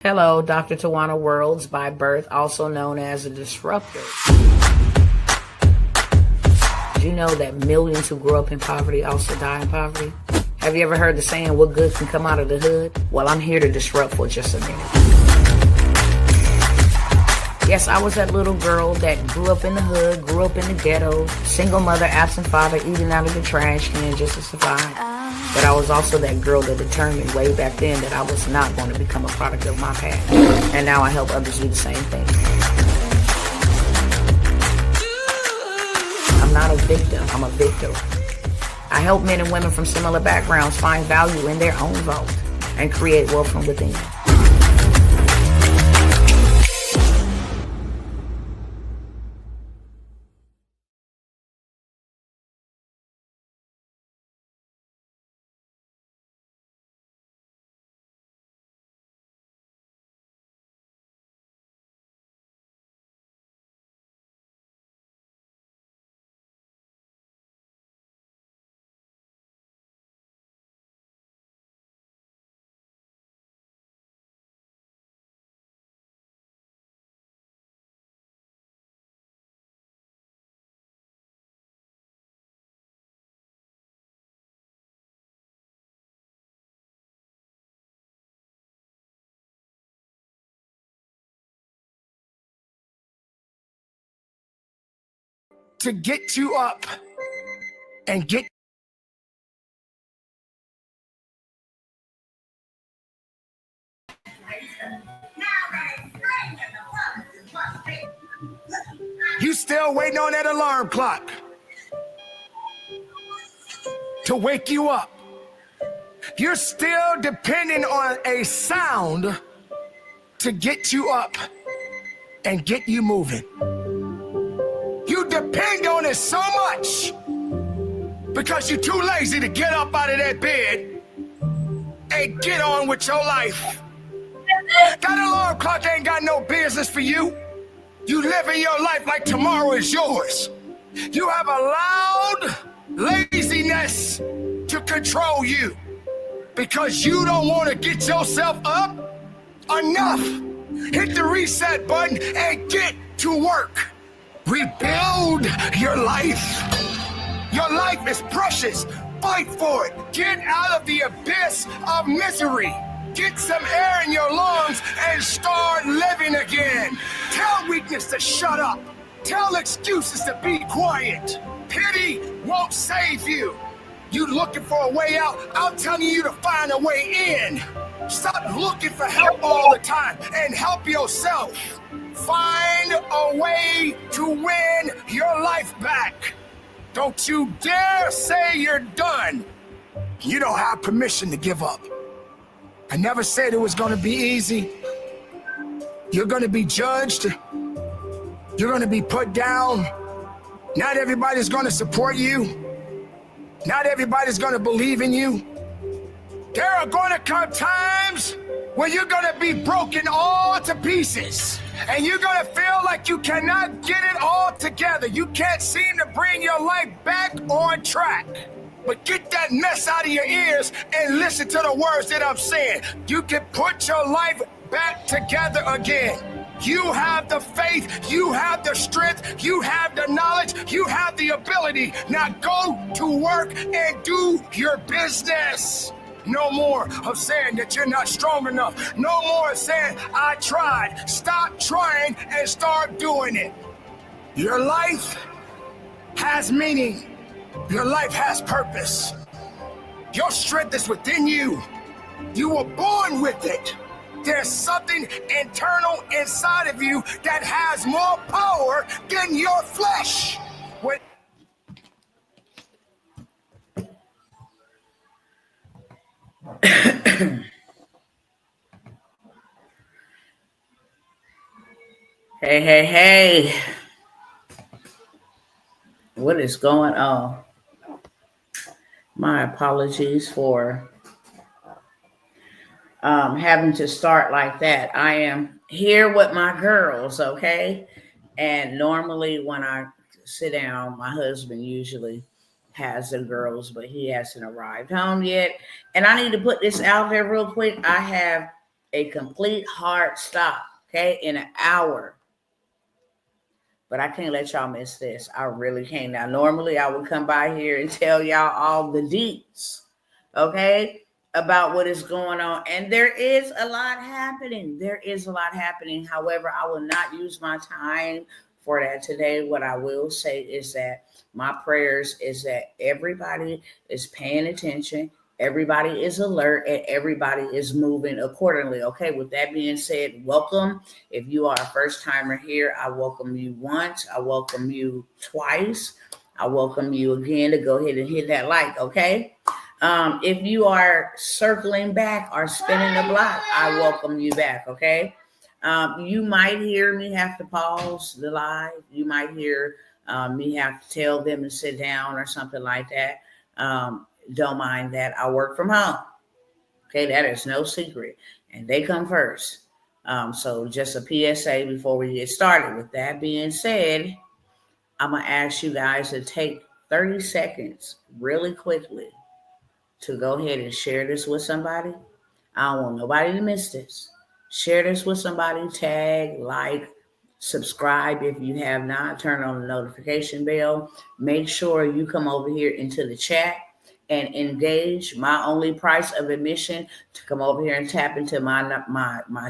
Hello, Dr. Tawana Worlds by birth, also known as a disruptor. Did you know that millions who grow up in poverty also die in poverty? Have you ever heard the saying, what good can come out of the hood? Well, I'm here to disrupt for just a minute. Yes, I was that little girl that grew up in the hood, grew up in the ghetto, single mother, absent father, eating out of the trash can just to survive. But I was also that girl that determined way back then that I was not going to become a product of my past. And now I help others do the same thing. I'm not a victim, I'm a victor. I help men and women from similar backgrounds find value in their own vote and create wealth from within. To get you up and get you still waiting on that alarm clock to wake you up. You're still depending on a sound to get you up and get you moving. You depend on it so much because you're too lazy to get up out of that bed and get on with your life. That alarm clock ain't got no business for you. You living your life like tomorrow is yours. You have allowed laziness to control you because you don't want to get yourself up. Enough. Hit the reset button and get to work. Rebuild your life. Your life is precious. Fight for it. Get out of the abyss of misery. Get some air in your lungs and start living again. Tell weakness to shut up. Tell excuses to be quiet. Pity won't save you. You looking for a way out? I'm telling you to find a way in. Stop looking for help all the time and help yourself. Find a way to win your life back. Don't you dare say you're done. You don't have permission to give up. I never said it was going to be easy. You're going to be judged. You're going to be put down. Not everybody's going to support you. Not everybody's going to believe in you. There are going to come times where you're going to be broken all to pieces. And you're going to feel like you cannot get it all together. You can't seem to bring your life back on track. But get that mess out of your ears and listen to the words that I'm saying. You can put your life back together again. You have the faith, you have the strength, you have the knowledge, you have the ability. Now go to work and do your business. No more of saying that you're not strong enough. No more of saying, I tried. Stop trying and start doing it. Your life has meaning. Your life has purpose. Your strength is within you. You were born with it. There's something internal inside of you that has more power than your flesh. Hey. What is going on? My apologies for having to start like that. I am here with my girls, okay? And normally when I sit down, my husband usually has the girls, but he hasn't arrived home yet. And I need to put this out there real quick. I have A complete hard stop, okay, in an hour. But I can't let y'all miss this. I really can't. Now, normally I would come by here and tell y'all all the deets, okay, about what is going on. And there is a lot happening. There is a lot happening. However, I will not use my time for that today. What I will say is that my prayers is that everybody is paying attention. Everybody is alert and everybody is moving accordingly. Okay, with that being said, welcome. If you are a first timer here, I welcome you once. I welcome you twice. I welcome you again to go ahead and hit that like, okay? If you are circling back or spinning the block, I welcome you back, okay? You might hear me have to pause the live. You might hear me have to tell them to sit down or something like that. Don't mind that. I work from home. Okay, that is no secret. And they come first. So just a PSA before we get started. With that being said, I'm going to ask you guys to take 30 seconds really quickly to go ahead and share this with somebody. I don't want nobody to miss this. Share this with somebody, tag, like, subscribe if you have not, turn on the notification bell. Make sure you come over here into the chat and engage. My only price of admission to come over here and tap into my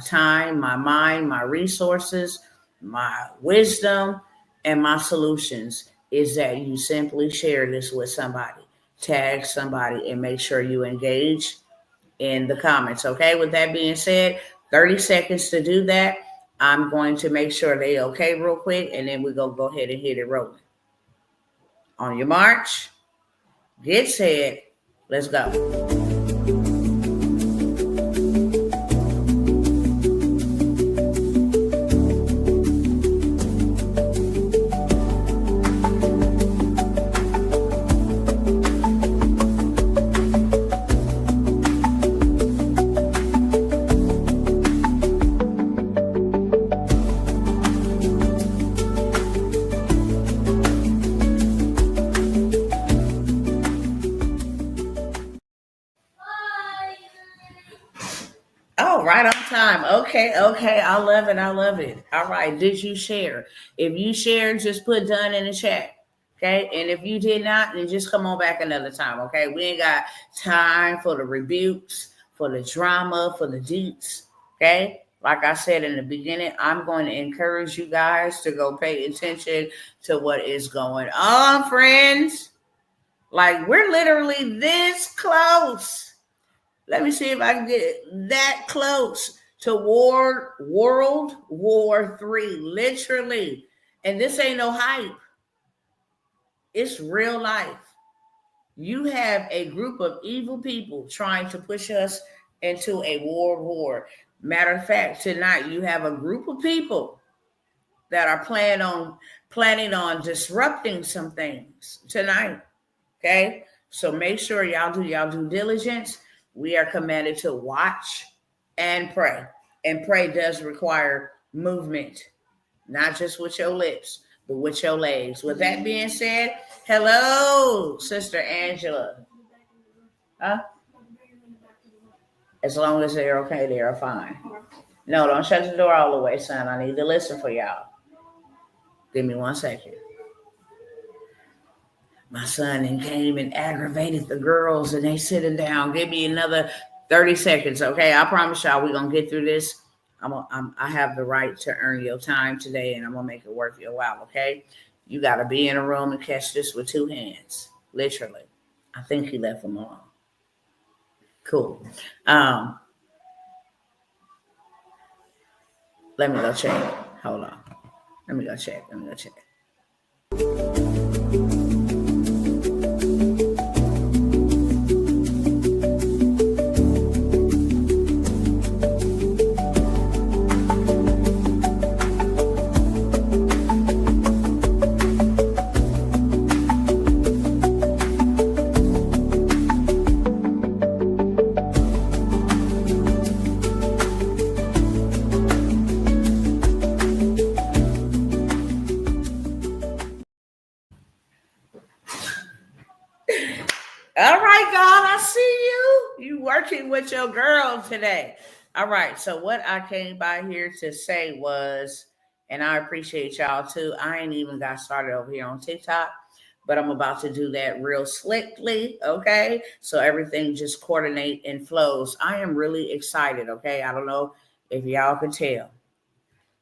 time, my mind, my resources, my wisdom, and my solutions is that you simply share this with somebody, tag somebody, and make sure you engage in the comments. Okay, with that being said, 30 seconds to do that. I'm going to make sure they okay real quick, and then we're going to go ahead and hit it rolling. On your march, get set, let's go. Oh, right on time. Okay. I love it. All right. Did you share? If you shared, just put done in the chat. Okay. And if you did not, then just come on back another time. Okay. We ain't got time for the rebukes, for the drama, for the deets. Okay. Like I said in the beginning, I'm going to encourage you guys to go pay attention to what is going on, friends. Like, we're literally this close. Let me see if I can get that close to World War III, literally. And this ain't no hype. It's real life. You have a group of evil people trying to push us into a world war. Matter of fact, tonight you have a group of people that are planning on disrupting some things tonight. Okay? So make sure y'all do y'all due diligence. We are commanded to watch and pray. And pray does require movement, not just with your lips, but with your legs. With that being said, hello, Sister Angela. Huh? As long as they're okay, they're fine. No, don't shut the door all the way, son. I need to listen for y'all. Give me 1 second. My son came and aggravated the girls, and they sitting down. Give me another 30 seconds, okay? I promise y'all we're going to get through this. I have the right to earn your time today, and I'm going to make it worth your while, okay? You got to be in a room and catch this with 2 hands, literally. I think he left them alone. Cool. Let me go check. Hold on. Let me go check. All right, God, I see you. You working with your girl today. All right. So what I came by here to say was, and I appreciate y'all too. I ain't even got started over here on TikTok, but I'm about to do that real slickly. Okay. So everything just coordinate and flows. I am really excited. Okay. I don't know if y'all can tell.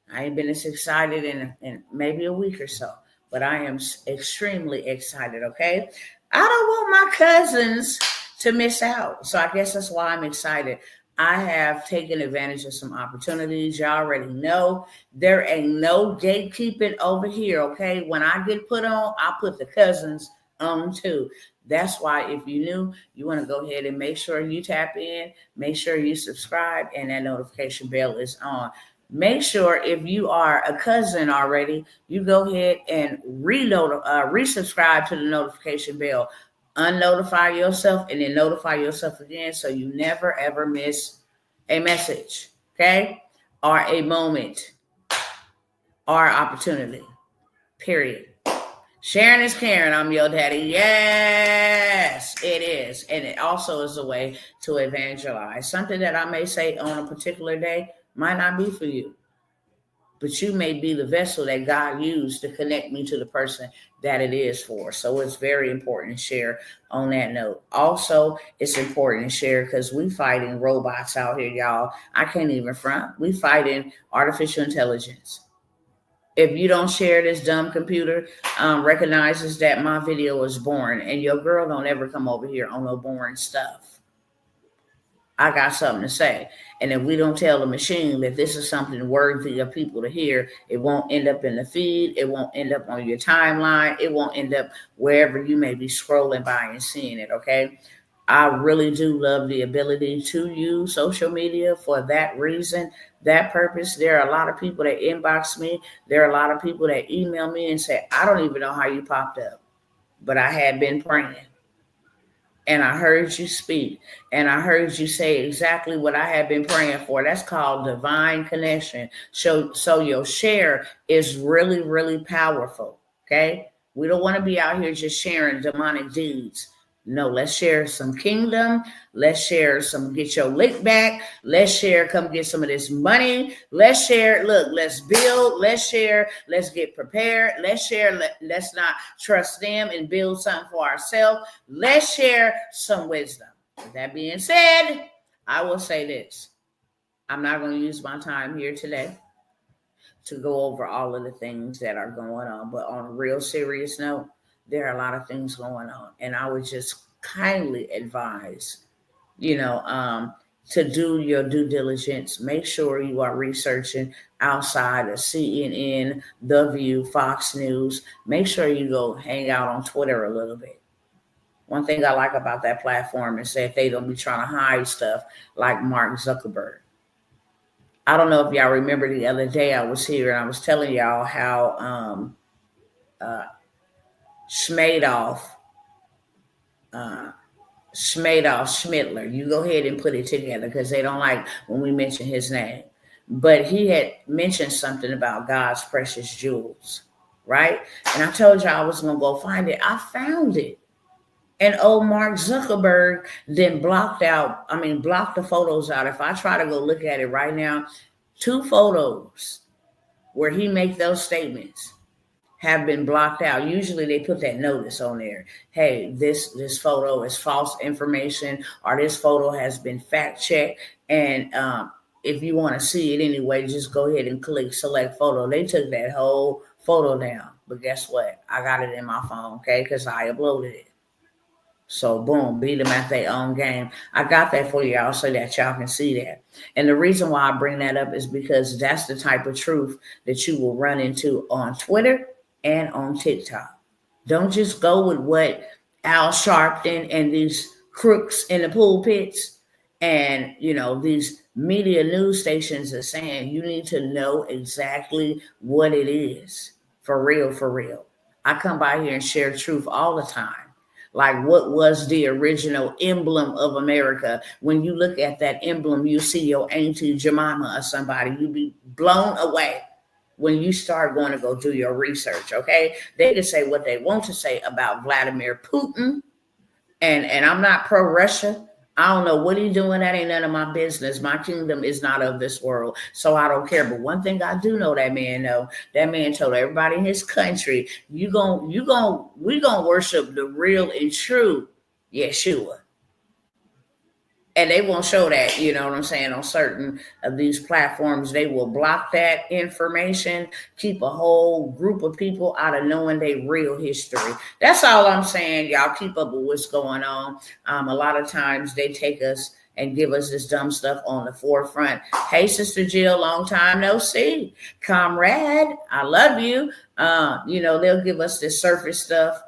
I ain't been as excited in maybe a week or so, but I am extremely excited. Okay. I don't want my cousins to miss out. So I guess that's why I'm excited. I have taken advantage of some opportunities. Y'all already know there ain't no gatekeeping over here. Okay. When I get put on, I put the cousins on too. That's why if you new, you want to go ahead and make sure you tap in, make sure you subscribe, and that notification bell is on. Make sure if you are a cousin already, you go ahead and resubscribe to the notification bell. Unnotify yourself and then notify yourself again so you never ever miss a message, okay? Or a moment or opportunity, period. Sharing is caring. I'm your daddy. Yes, it is. And it also is a way to evangelize. Something that I may say on a particular day might not be for you, but you may be the vessel that God used to connect me to the person that it is for. So it's very important to share on that note. Also, it's important to share because we fighting robots out here, y'all. I can't even front. We fighting artificial intelligence. If you don't share, this dumb computer recognizes that my video is boring, and your girl don't ever come over here on no boring stuff. I got something to say. And if we don't tell the machine that this is something worthy of people to hear, it won't end up in the feed. It won't end up on your timeline. It won't end up wherever you may be scrolling by and seeing it, okay? I really do love the ability to use social media for that reason, that purpose. There are a lot of people that inbox me. There are a lot of people that email me and say, I don't even know how you popped up, but I had been praying. And I heard you speak, and I heard you say exactly what I had been praying for. That's called divine connection. So your share is really, really powerful, okay? We don't want to be out here just sharing demonic deeds. No, let's share some kingdom. Let's share some get your lick back. Let's share, come get some of this money. Let's share, look, let's build. Let's share, let's get prepared. Let's share, let's not trust them and build something for ourselves. Let's share some wisdom. With that being said, I will say this. I'm not going to use my time here today to go over all of the things that are going on, but on a real serious note, there are a lot of things going on, and I would just kindly advise, to do your due diligence. Make sure you are researching outside of CNN, The View, Fox News. Make sure you go hang out on Twitter a little bit. One thing I like about that platform is that they don't be trying to hide stuff like Mark Zuckerberg. I don't know if y'all remember the other day I was here and I was telling y'all how Schmidtler. You go ahead and put it together because they don't like when we mention his name. But he had mentioned something about God's precious jewels, right? And I told you I was going to go find it. I found it. And old Mark Zuckerberg then blocked the photos out. If I try to go look at it right now, 2 photos where he make those statements have been blocked out. Usually they put that notice on there. Hey, this photo is false information, or this photo has been fact checked. And if you want to see it anyway, just go ahead and click select photo. They took that whole photo down. But guess what? I got it in my phone, okay? Because I uploaded it. So boom, beat them at their own game. I got that for y'all so that y'all can see that. And the reason why I bring that up is because that's the type of truth that you will run into on Twitter and on TikTok. Don't just go with what Al Sharpton and these crooks in the pulpits and, these media news stations are saying. You need to know exactly what it is. For real, for real. I come by here and share truth all the time. Like, what was the original emblem of America? When you look at that emblem, you see your Auntie Jemima or somebody. You be blown away when you start going to go do your research, okay? They can say what they want to say about Vladimir Putin. And I'm not pro-Russia. I don't know what he's doing. That ain't none of my business. My kingdom is not of this world, so I don't care. But one thing I do know, that man know. That man told everybody in his country, we gonna worship the real and true Yeshua. And they won't show that, you know what I'm saying, on certain of these platforms. They will block that information, keep a whole group of people out of knowing their real history. That's all I'm saying. Y'all keep up with what's going on. A lot of times they take us and give us this dumb stuff on the forefront. Hey, Sister Jill, long time no see. Comrade, I love you. They'll give us this surface stuff,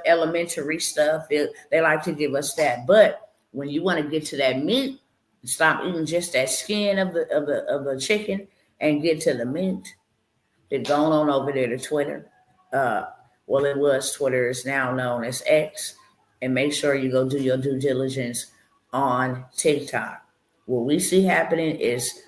elementary stuff. They like to give us that. But when you want to get to that meat, stop eating just that skin of the chicken and get to the meat. They're going on over there to Twitter. Well, it was Twitter. It's now known as X. And make sure you go do your due diligence on TikTok. What we see happening is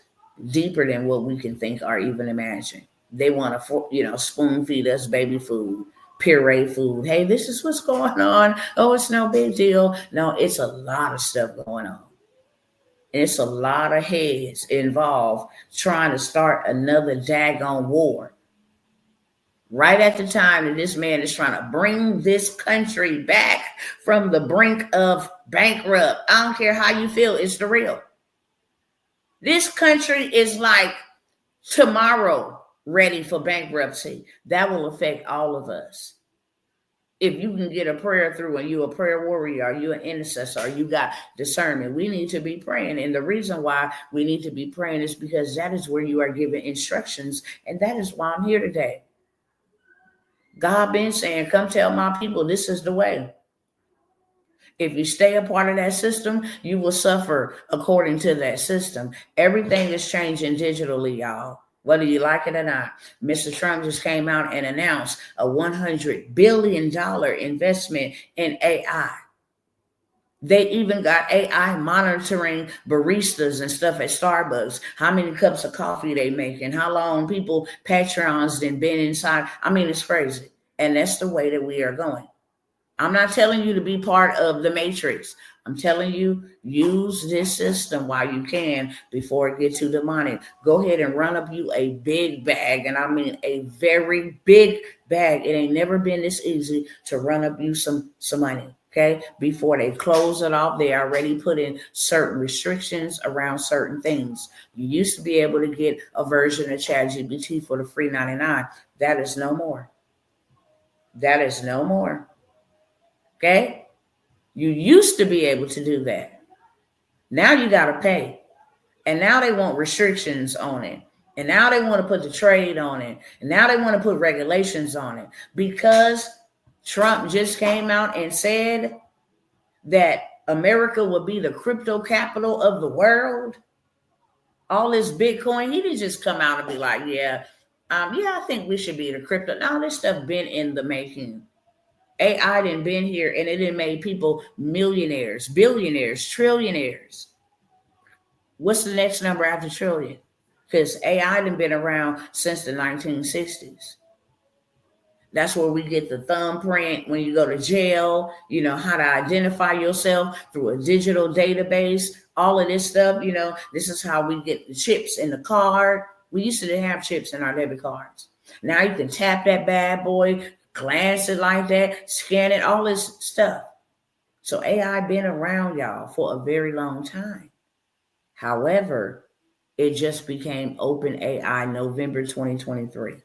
deeper than what we can think or even imagine. They want to, spoon feed us baby food, puree food. Hey, this is what's going on. Oh, it's no big deal. No, it's a lot of stuff going on. And it's a lot of heads involved trying to start another daggone war. Right at the time that this man is trying to bring this country back from the brink of bankrupt. I don't care how you feel, it's the real. This country is like tomorrow ready for bankruptcy. That will affect all of us. If you can get a prayer through and you're a prayer warrior, or you're an intercessor, or you got discernment, we need to be praying. And the reason why we need to be praying is because that is where you are given instructions. And that is why I'm here today. God been saying, come tell my people this is the way. If you stay a part of that system, you will suffer according to that system. Everything is changing digitally, y'all, whether you like it or not. Mr. Trump just came out and announced a $100 billion investment in AI. They even got AI monitoring baristas and stuff at Starbucks, how many cups of coffee they make and how long people patrons and been inside. I mean, it's crazy. And that's the way that we are going. I'm not telling you to be part of the matrix. I'm telling you, use this system while you can before it gets too demonic. Go ahead and run up you a big bag. And I mean a very big bag. It ain't never been this easy to run up you some money. Okay, before they close it off, they already put in certain restrictions around certain things. You used to be able to get a version of ChatGPT for the free 99. That is no more. That is no more. Okay, you used to be able to do that. Now you got to pay, and now they want restrictions on it, and now they want to put the trade on it, and now they want to put regulations on it because Trump just came out and said that America will be the crypto capital of the world. All this Bitcoin, he didn't just come out and be like, I think we should be the crypto. Now this stuff been in the making. AI didn't been here and it didn't made people millionaires, billionaires, trillionaires. What's the next number after trillion? Because AI didn't been around since the 1960s. That's where we get the thumbprint when you go to jail, how to identify yourself through a digital database, all of this stuff, this is how we get the chips in the card. We used to have chips in our debit cards. Now you can tap that bad boy, glance it like that, scan it, all this stuff. So AI been around, y'all, for a very long time. However, it just became open AI November 2023.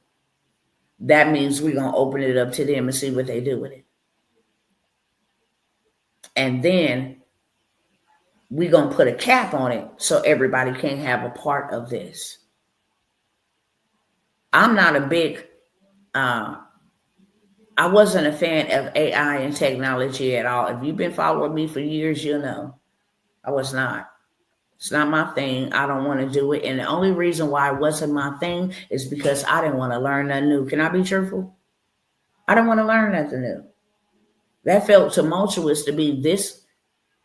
That means we're going to open it up to them and see what they do with it. And then we're going to put a cap on it so everybody can have a part of this. I'm not a big, I wasn't a fan of AI and technology at all. If you've been following me for years, you'll know I was not. It's not my thing. I don't want to do it. And the only reason why it wasn't my thing is because I didn't want to learn nothing new. Can I be truthful? I didn't want to learn nothing new. That felt tumultuous to be this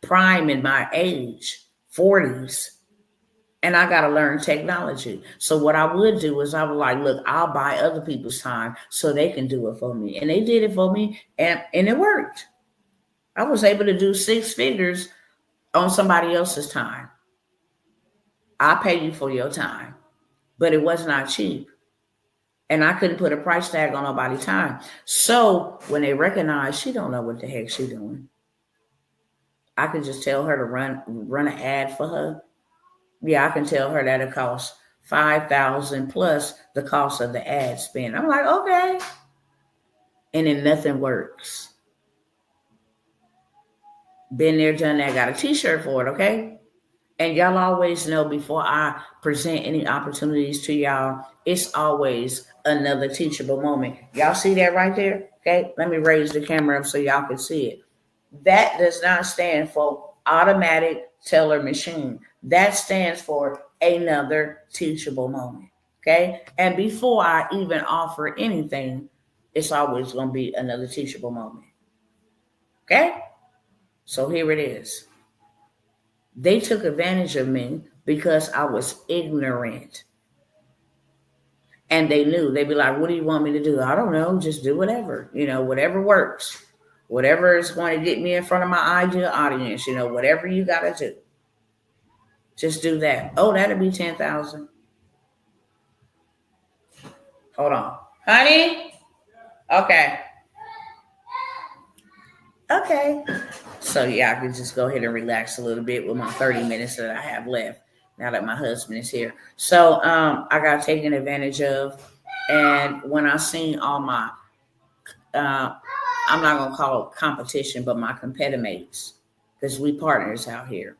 prime in my age, 40s. And I got to learn technology. So what I would do is I would like, look, I'll buy other people's time so they can do it for me. And they did it for me and it worked. I was able to do 6 figures on somebody else's time. I pay you for your time, but it was not cheap. And I couldn't put a price tag on nobody's time. So when they recognize she don't know what the heck she doing, I can just tell her to run an ad for her. Yeah, I can tell her that it costs 5,000 plus the cost of the ad spend. I'm like, okay. And then nothing works. Been there, done that, got a t-shirt for it, okay? And y'all always know before I present any opportunities to y'all, it's always another teachable moment. Y'all see that right there? Okay, let me raise the camera up so y'all can see it. That does not stand for automatic teller machine. That stands for another teachable moment. Okay, and before I even offer anything, it's always going to be another teachable moment. Okay, so here it is. They took advantage of me because I was ignorant. And they knew. They'd be like, what do you want me to do? I don't know. Just do whatever. Whatever works. Whatever is going to get me in front of my ideal audience. Whatever you got to do. Just do that. Oh, that'll be 10,000. Hold on. Honey? Okay. Okay. So, yeah, I can just go ahead and relax a little bit with my 30 minutes that I have left now that my husband is here. So, I got taken advantage of. And when I seen all my, I'm not going to call it competition, but my competitor mates, because we partners out here.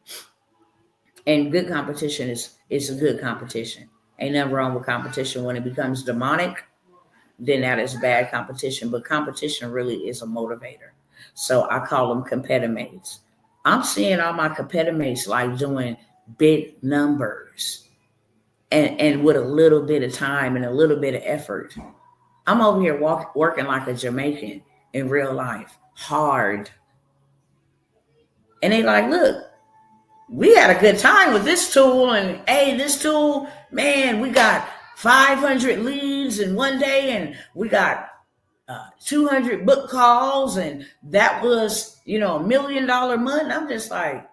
And good competition is a good competition. Ain't nothing wrong with competition. When it becomes demonic, then that is bad competition. But competition really is a motivator. So I call them competitor mates. I'm seeing all my competitor mates like doing big numbers and with a little bit of time and a little bit of effort. I'm over here working like a Jamaican in real life, hard. And they like, look, we had a good time with this tool. And hey, this tool, man, we got 500 leads in one day and we got 200 book calls. And that was, $1 million month. I'm just like,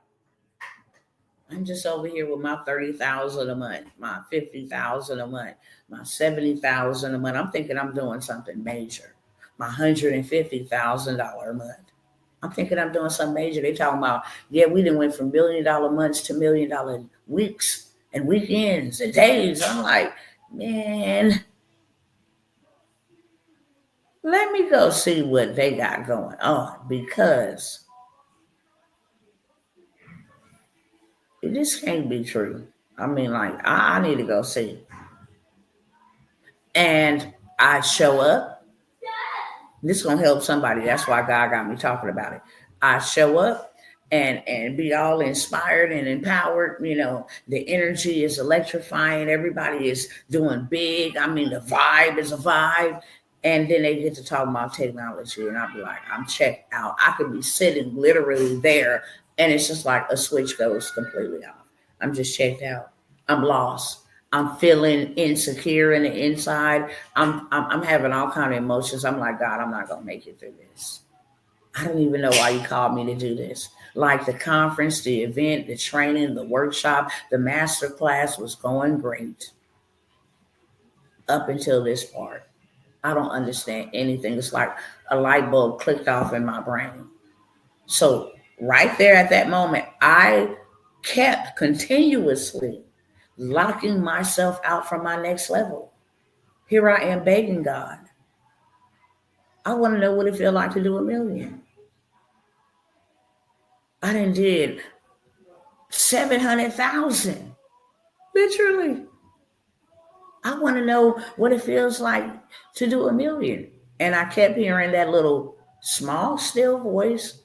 I'm just over here with my 30,000 a month, my 50,000 a month, my 70,000 a month. I'm thinking I'm doing something major. My $150,000 a month. I'm thinking I'm doing something major. They talking about, yeah, we done went from $1 million months to $1 million weeks and weekends and days. I'm like, man, let me go see what they got going on, because this can't be true. I mean, like, I need to go see. And I show up. This is going to help somebody. That's why God got me talking about it. I show up and be all inspired and empowered. The energy is electrifying. Everybody is doing big. I mean, the vibe is a vibe. And then they get to talk about technology. And I'll be like, I'm checked out. I could be sitting literally there. And it's just like a switch goes completely off. I'm just checked out. I'm lost. I'm feeling insecure in the inside. I'm having all kind of emotions. I'm like, God, I'm not going to make it through this. I don't even know why you called me to do this. Like the conference, the event, the training, the workshop, the master class was going great up until this part. I don't understand anything. It's like a light bulb clicked off in my brain. So right there at that moment, I kept continuously locking myself out from my next level. Here I am begging God. I want to know what it feels like to do $1 million. I done did 700,000. Literally. I want to know what it feels like to do $1 million. And I kept hearing that little small, still voice.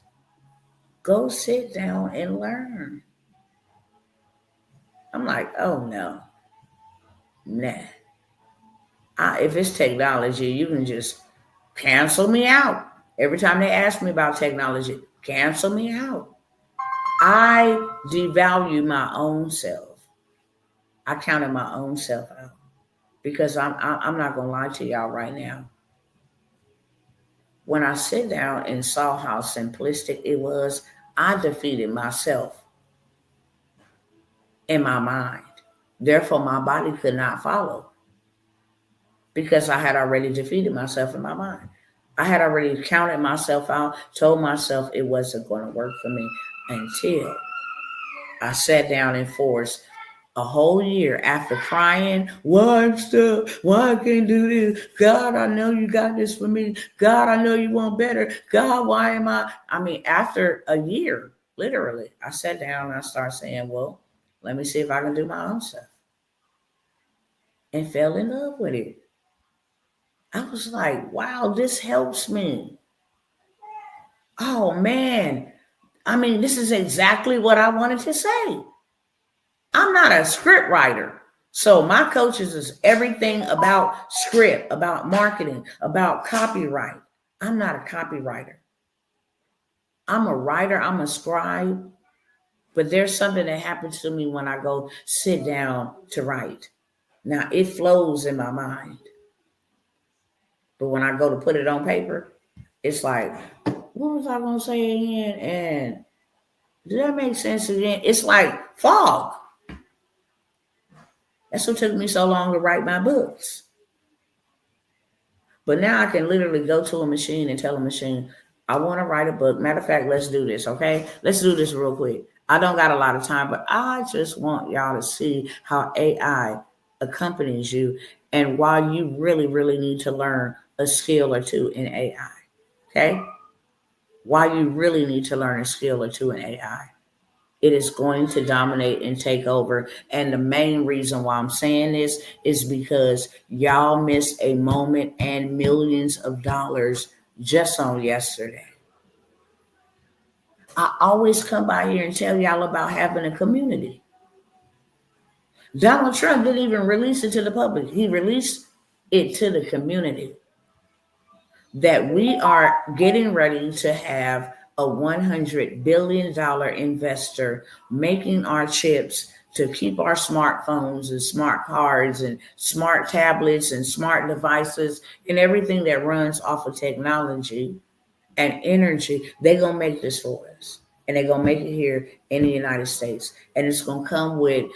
Go sit down and learn. I'm like, oh no. Nah. If it's technology, you can just cancel me out. Every time they ask me about technology, cancel me out. I devalue my own self. I counted my own self out, because I'm not going to lie to y'all right now. When I sit down and saw how simplistic it was, I defeated myself in my mind. Therefore, my body could not follow because I had already defeated myself in my mind. I had already counted myself out, told myself it wasn't going to work for me until I sat down and forced a whole year after crying, why I'm stuck, why I can't do this, God, I know you got this for me, God, I know you want better, God, why am I mean, after a year, literally, I sat down and I started saying, well, let me see if I can do my own stuff, and fell in love with it. I was like, wow, this helps me. Oh man, I mean, this is exactly what I wanted to say. I'm not a script writer. So my coaches is everything about script, about marketing, about copyright. I'm not a copywriter. I'm a writer, I'm a scribe, but there's something that happens to me when I go sit down to write. Now it flows in my mind. But when I go to put it on paper, it's like, what was I going to say again? And did that make sense again? It's like fog. That's what took me so long to write my books. But now I can literally go to a machine and tell a machine, I want to write a book. Matter of fact, let's do this, okay? Let's do this real quick. I don't got a lot of time, but I just want y'all to see how AI accompanies you and why you really, really need to learn a skill or two in AI, okay? Why you really need to learn a skill or two in AI. It is going to dominate and take over. And the main reason why I'm saying this is because y'all missed a moment and millions of dollars just on yesterday. I always come by here and tell y'all about having a community. Donald Trump didn't even release it to the public. He released it to the community that we are getting ready to have a $100 billion investor making our chips to keep our smartphones and smart cards and smart tablets and smart devices and everything that runs off of technology and energy. They're going to make this for us. And they're going to make it here in the United States. And it's going to come with,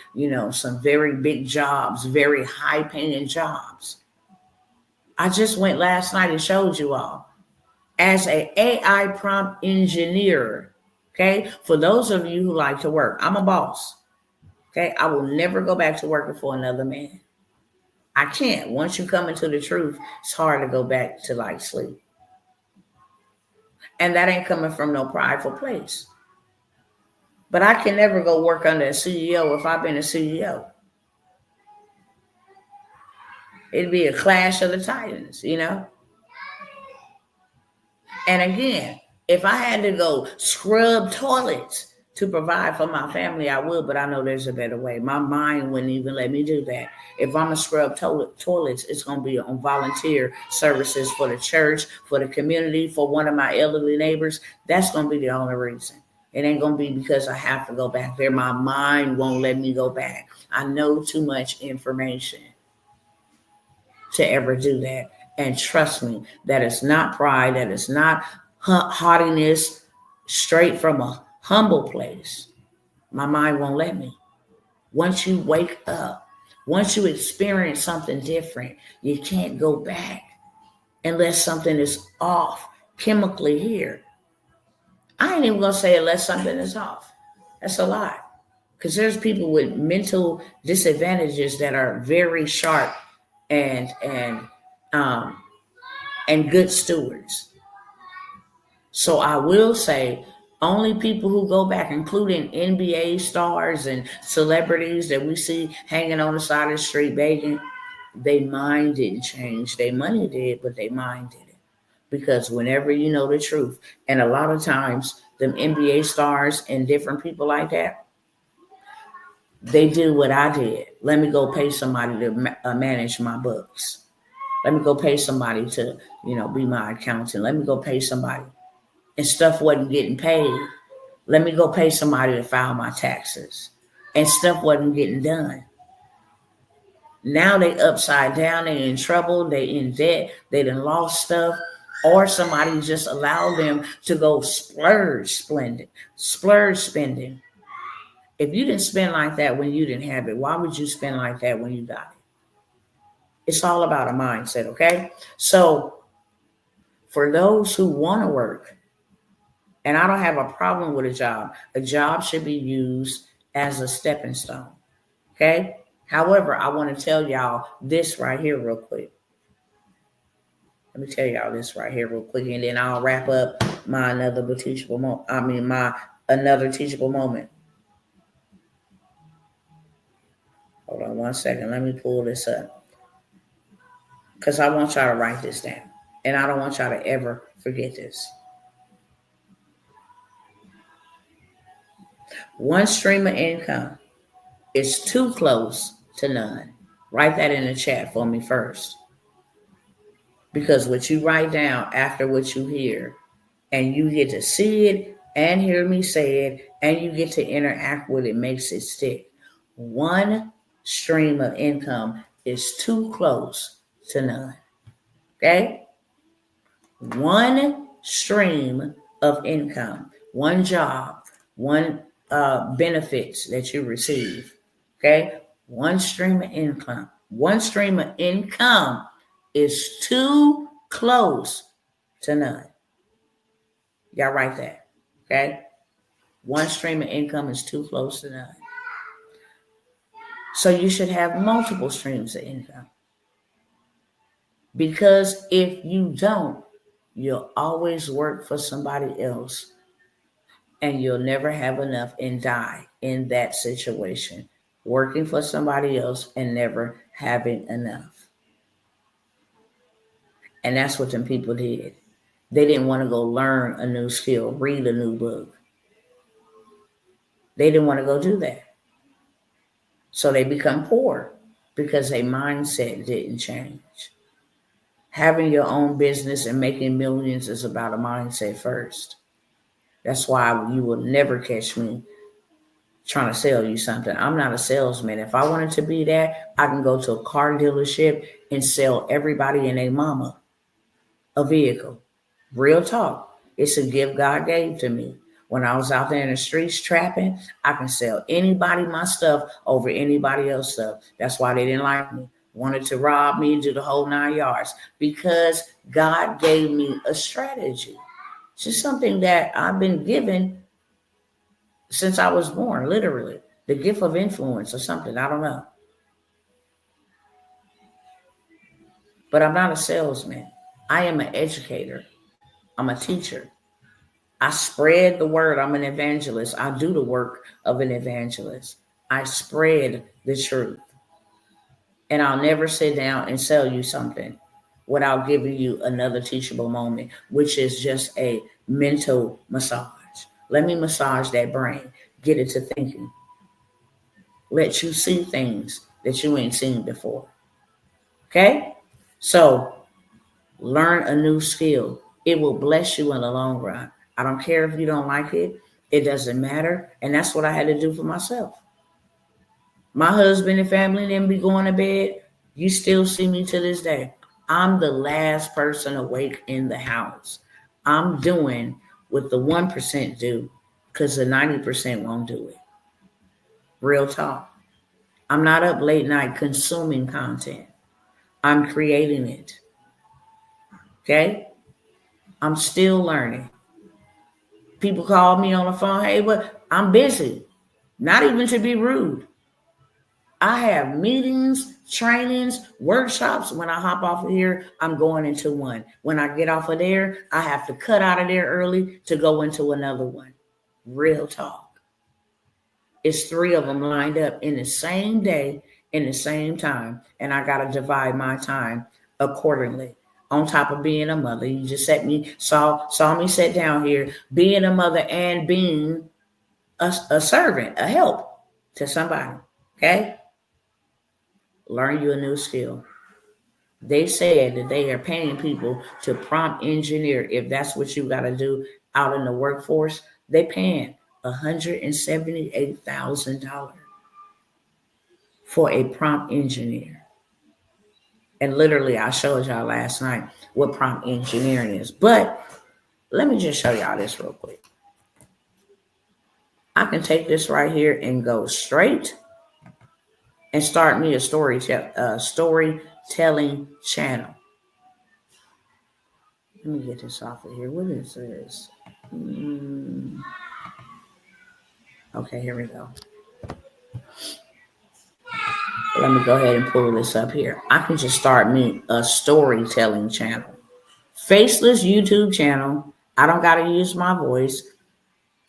some very big jobs, very high paying jobs. I just went last night and showed you all. As an AI prompt engineer, okay? For those of you who like to work, I'm a boss, okay? I will never go back to working for another man. I can't. Once you come into the truth, it's hard to go back to like sleep. And that ain't coming from no prideful place. But I can never go work under a CEO if I've been a CEO. It'd be a clash of the titans, And again, if I had to go scrub toilets to provide for my family, I would, but I know there's a better way. My mind wouldn't even let me do that. If I'm a scrub toilets, it's going to be on volunteer services for the church, for the community, for one of my elderly neighbors. That's going to be the only reason. It ain't going to be because I have to go back there. My mind won't let me go back. I know too much information to ever do that. And trust me, that is not pride. That is not haughtiness, straight from a humble place. My mind won't let me. Once you wake up, once you experience something different, you can't go back unless something is off chemically here. I ain't even going to say unless something is off. That's a lie. Because there's people with mental disadvantages that are very sharp and good stewards. So I will say only people who go back, including NBA stars and celebrities that we see hanging on the side of the street begging, their mind didn't change. Their money did, but their mind didn't. Because whenever you know the truth, and a lot of times them NBA stars and different people like that, they do what I did. Let me go pay somebody to manage my books. Let me go pay somebody to, be my accountant. Let me go pay somebody. And stuff wasn't getting paid. Let me go pay somebody to file my taxes. And stuff wasn't getting done. Now they upside down. They in trouble. They in debt. They done lost stuff. Or somebody just allowed them to go splurge spending. If you didn't spend like that when you didn't have it, why would you spend like that when you got it? It's all about a mindset, okay? So for those who want to work, and I don't have a problem with a job should be used as a stepping stone, okay? However, I want to tell y'all this right here real quick. Let me tell y'all this right here real quick, and then I'll wrap up my another teachable moment. Hold on one second. Let me pull this up. Because I want y'all to write this down. And I don't want y'all to ever forget this. One stream of income is too close to none. Write that in the chat for me first. Because what you write down after what you hear, and you get to see it and hear me say it, and you get to interact with it, makes it stick. One stream of income is too close to none. Okay? One stream of income, one job, one benefits that you receive. Okay? One stream of income. One stream of income is too close to none. Y'all write that. Okay? One stream of income is too close to none. So you should have multiple streams of income. Because if you don't, you'll always work for somebody else and you'll never have enough and die in that situation. Working for somebody else and never having enough. And that's what them people did. They didn't want to go learn a new skill, read a new book. They didn't want to go do that. So they become poor because their mindset didn't change. Having your own business and making millions is about a mindset first. That's why you will never catch me trying to sell you something. I'm not a salesman. If I wanted to be that, I can go to a car dealership and sell everybody and their mama a vehicle. Real talk. It's a gift God gave to me. When I was out there in the streets trapping, I can sell anybody my stuff over anybody else's stuff. That's why they didn't like me. Wanted to rob me and do the whole 9 yards. Because God gave me a strategy. It's just something that I've been given since I was born, literally. The gift of influence or something. I don't know. But I'm not a salesman. I am an educator. I'm a teacher. I spread the word. I'm an evangelist. I do the work of an evangelist. I spread the truth. And I'll never sit down and sell you something without giving you another teachable moment, which is just a mental massage. Let me massage that brain. Get it to thinking. Let you see things that you ain't seen before. Okay? So learn a new skill. It will bless you in the long run. I don't care if you don't like it. It doesn't matter. And that's what I had to do for myself. My husband and family didn't be going to bed. You still see me to this day. I'm the last person awake in the house. I'm doing what the 1% do because the 90% won't do it. Real talk. I'm not up late night consuming content. I'm creating it. Okay? I'm still learning. People call me on the phone, hey, but I'm busy. Not even to be rude. I have meetings, trainings, workshops. When I hop off of here, I'm going into one. When I get off of there, I have to cut out of there early to go into another one. Real talk. It's 3 of them lined up in the same day, in the same time. And I got to divide my time accordingly. On top of being a mother, you just saw me sit down here, being a mother and being a servant, a help to somebody. Okay? Learn you a new skill. They said that they are paying people to prompt engineer. If that's what you got to do out in the workforce, they paying $178,000 for a prompt engineer. And literally, I showed y'all last night what prompt engineering is. But let me just show y'all this real quick. I can take this right here and go straight and start me a storytelling channel. Let me get this off of here. What is this? Okay, here we go. Let me go ahead and pull this up here. I can just start me a storytelling channel. Faceless YouTube channel. I don't got to use my voice.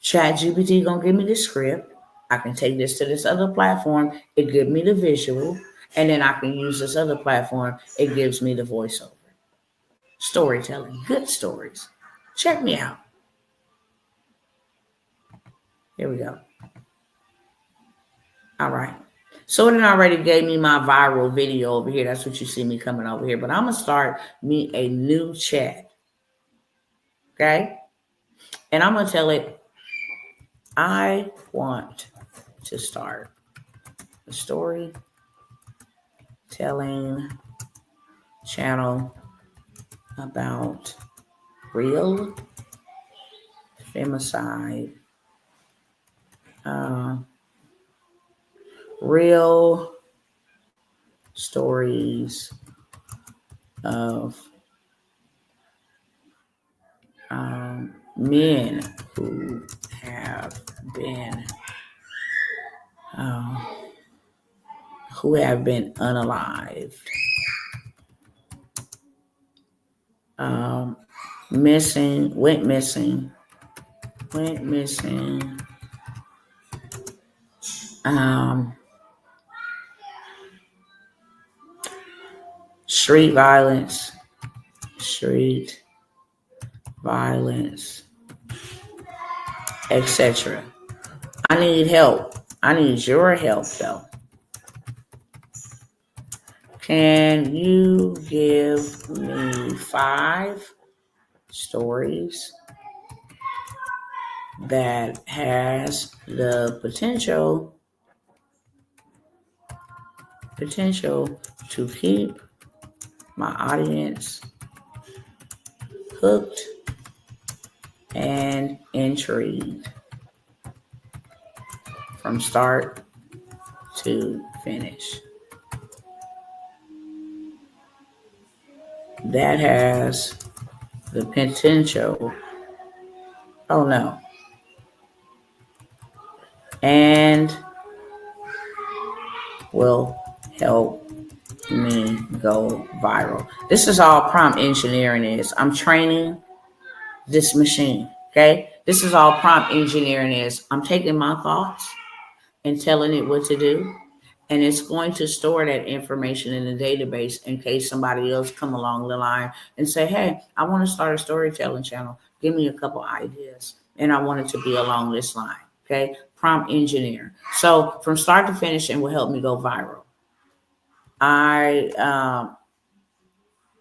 ChatGPT gonna give me the script. I can take this to this other platform. It gives me the visual. And then I can use this other platform. It gives me the voiceover. Storytelling. Good stories. Check me out. Here we go. All right. So it already gave me my viral video over here. That's what you see me coming over here. But I'm going to start me a new chat. Okay? And I'm going to tell it, I want to start a storytelling channel about real femicide, real stories of men who have been unalived, went missing, street violence, etc. I need help. I need your help, though. Can you give me 5 stories that has the potential to keep my audience hooked and intrigued from start to finish? That has the potential, and will help me go viral. This is all prompt engineering is. I'm training this machine, okay? This is all prompt engineering is. I'm taking my thoughts and telling it what to do, and it's going to store that information in the database in case somebody else come along the line and say, hey, I want to start a storytelling channel. Give me a couple ideas. And I want it to be along this line, okay? Prompt engineer. So from start to finish, and will help me go viral.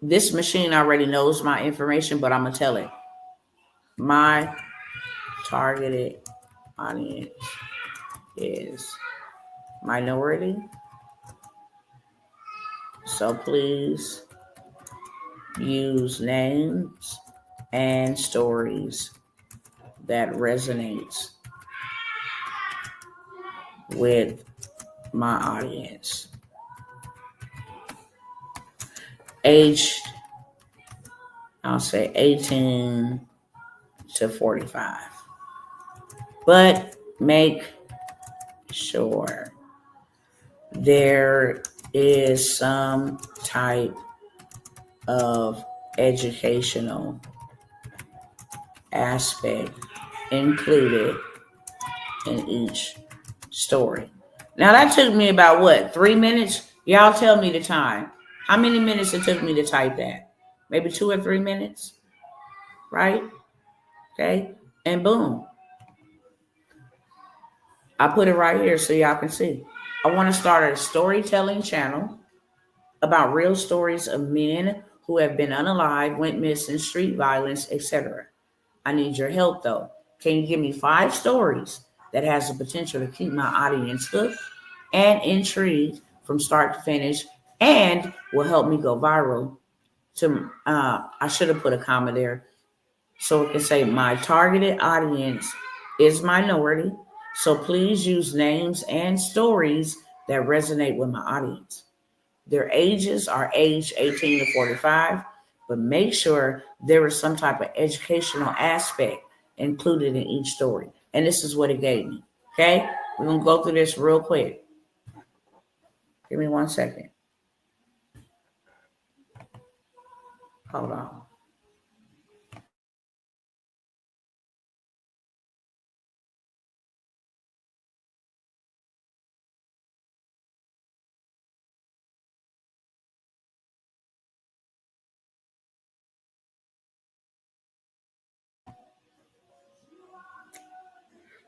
This machine already knows my information, but I'm going to tell it. My targeted audience is minority. So please use names and stories that resonates with my audience. Aged, I'll say 18 to 45. But make sure there is some type of educational aspect included in each story. Now that took me about 3 minutes? Y'all tell me the time. How many minutes it took me to type that? Maybe 2 or 3 minutes, right? Okay, and boom. I put it right here so y'all can see. I want to start a storytelling channel about real stories of men who have been unalived, went missing, street violence, etc. I need your help, though. Can you give me 5 stories that has the potential to keep my audience hooked and intrigued from start to finish and will help me go viral? I should have put a comma there so it can say my targeted audience is minority. So please use names and stories that resonate with my audience. Their ages are aged 18 to 45, but make sure there is some type of educational aspect included in each story. And this is what it gave me. Okay? We're going to go through this real quick. Give me 1 second. Hold on.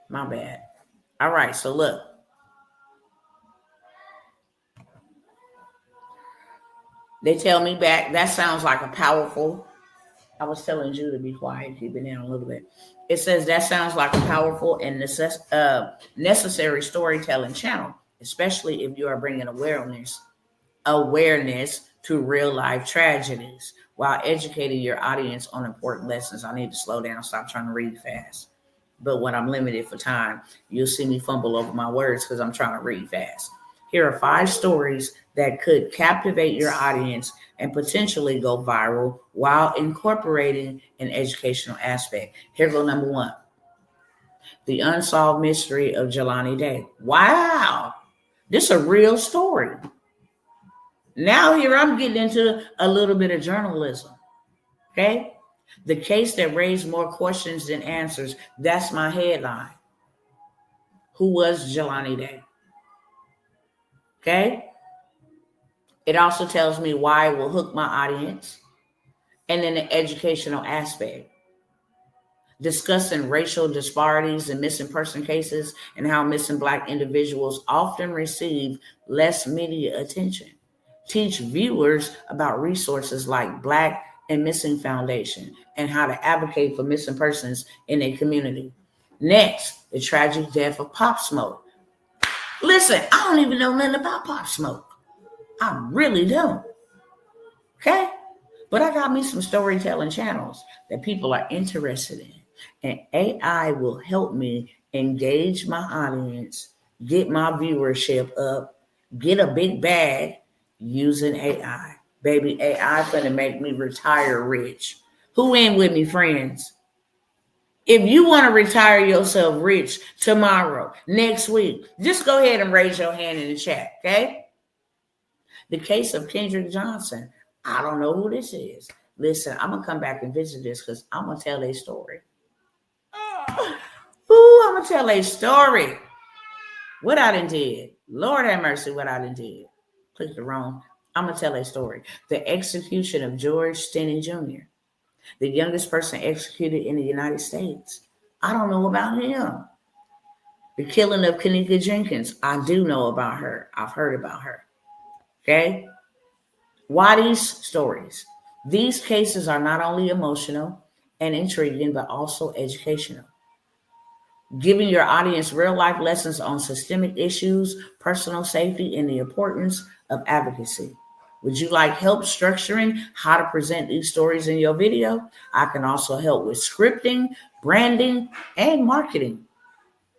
My bad. All right, so look. They tell me back, that sounds like a powerful. I was telling you to be quiet, keep it down a little bit. It says that sounds like a powerful and necessary storytelling channel, especially if you are bringing awareness to real life tragedies while educating your audience on important lessons. I need to slow down, stop trying to read fast. But when I'm limited for time, you'll see me fumble over my words because I'm trying to read fast. Here are 5 stories that could captivate your audience and potentially go viral while incorporating an educational aspect. Here go number 1. The Unsolved Mystery of Jelani Day. Wow, this is a real story. Now here I'm getting into a little bit of journalism. Okay? The case that raised more questions than answers. That's my headline. Who was Jelani Day? Okay? It also tells me why it will hook my audience. And then the educational aspect. Discussing racial disparities in missing person cases and how missing Black individuals often receive less media attention. Teach viewers about resources like Black and Missing Foundation and how to advocate for missing persons in a community. Next, the tragic death of Pop Smoke. Listen, I don't even know nothing about Pop Smoke. I really don't. Okay? But I got me some storytelling channels that people are interested in. And AI will help me engage my audience, get my viewership up, get a big bag using AI. Baby, AI finna make me retire rich. Who in with me, friends? If you want to retire yourself rich tomorrow, next week, just go ahead and raise your hand in the chat, okay? The case of Kendrick Johnson. I don't know who this is. Listen, I'm going to come back and visit this because I'm going to tell a story. Ooh, I'm going to tell a story. What I done did. Lord have mercy, what I done did. Clicked the wrong. I'm going to tell a story. The execution of George Stenny Jr., the youngest person executed in the United States. I don't know about him. The killing of Kenneka Jenkins. I do know about her. I've heard about her. Okay? Why these stories? These cases are not only emotional and intriguing, but also educational. Giving your audience real-life lessons on systemic issues, personal safety, and the importance of advocacy. Would you like help structuring how to present these stories in your video? I can also help with scripting, branding, and marketing.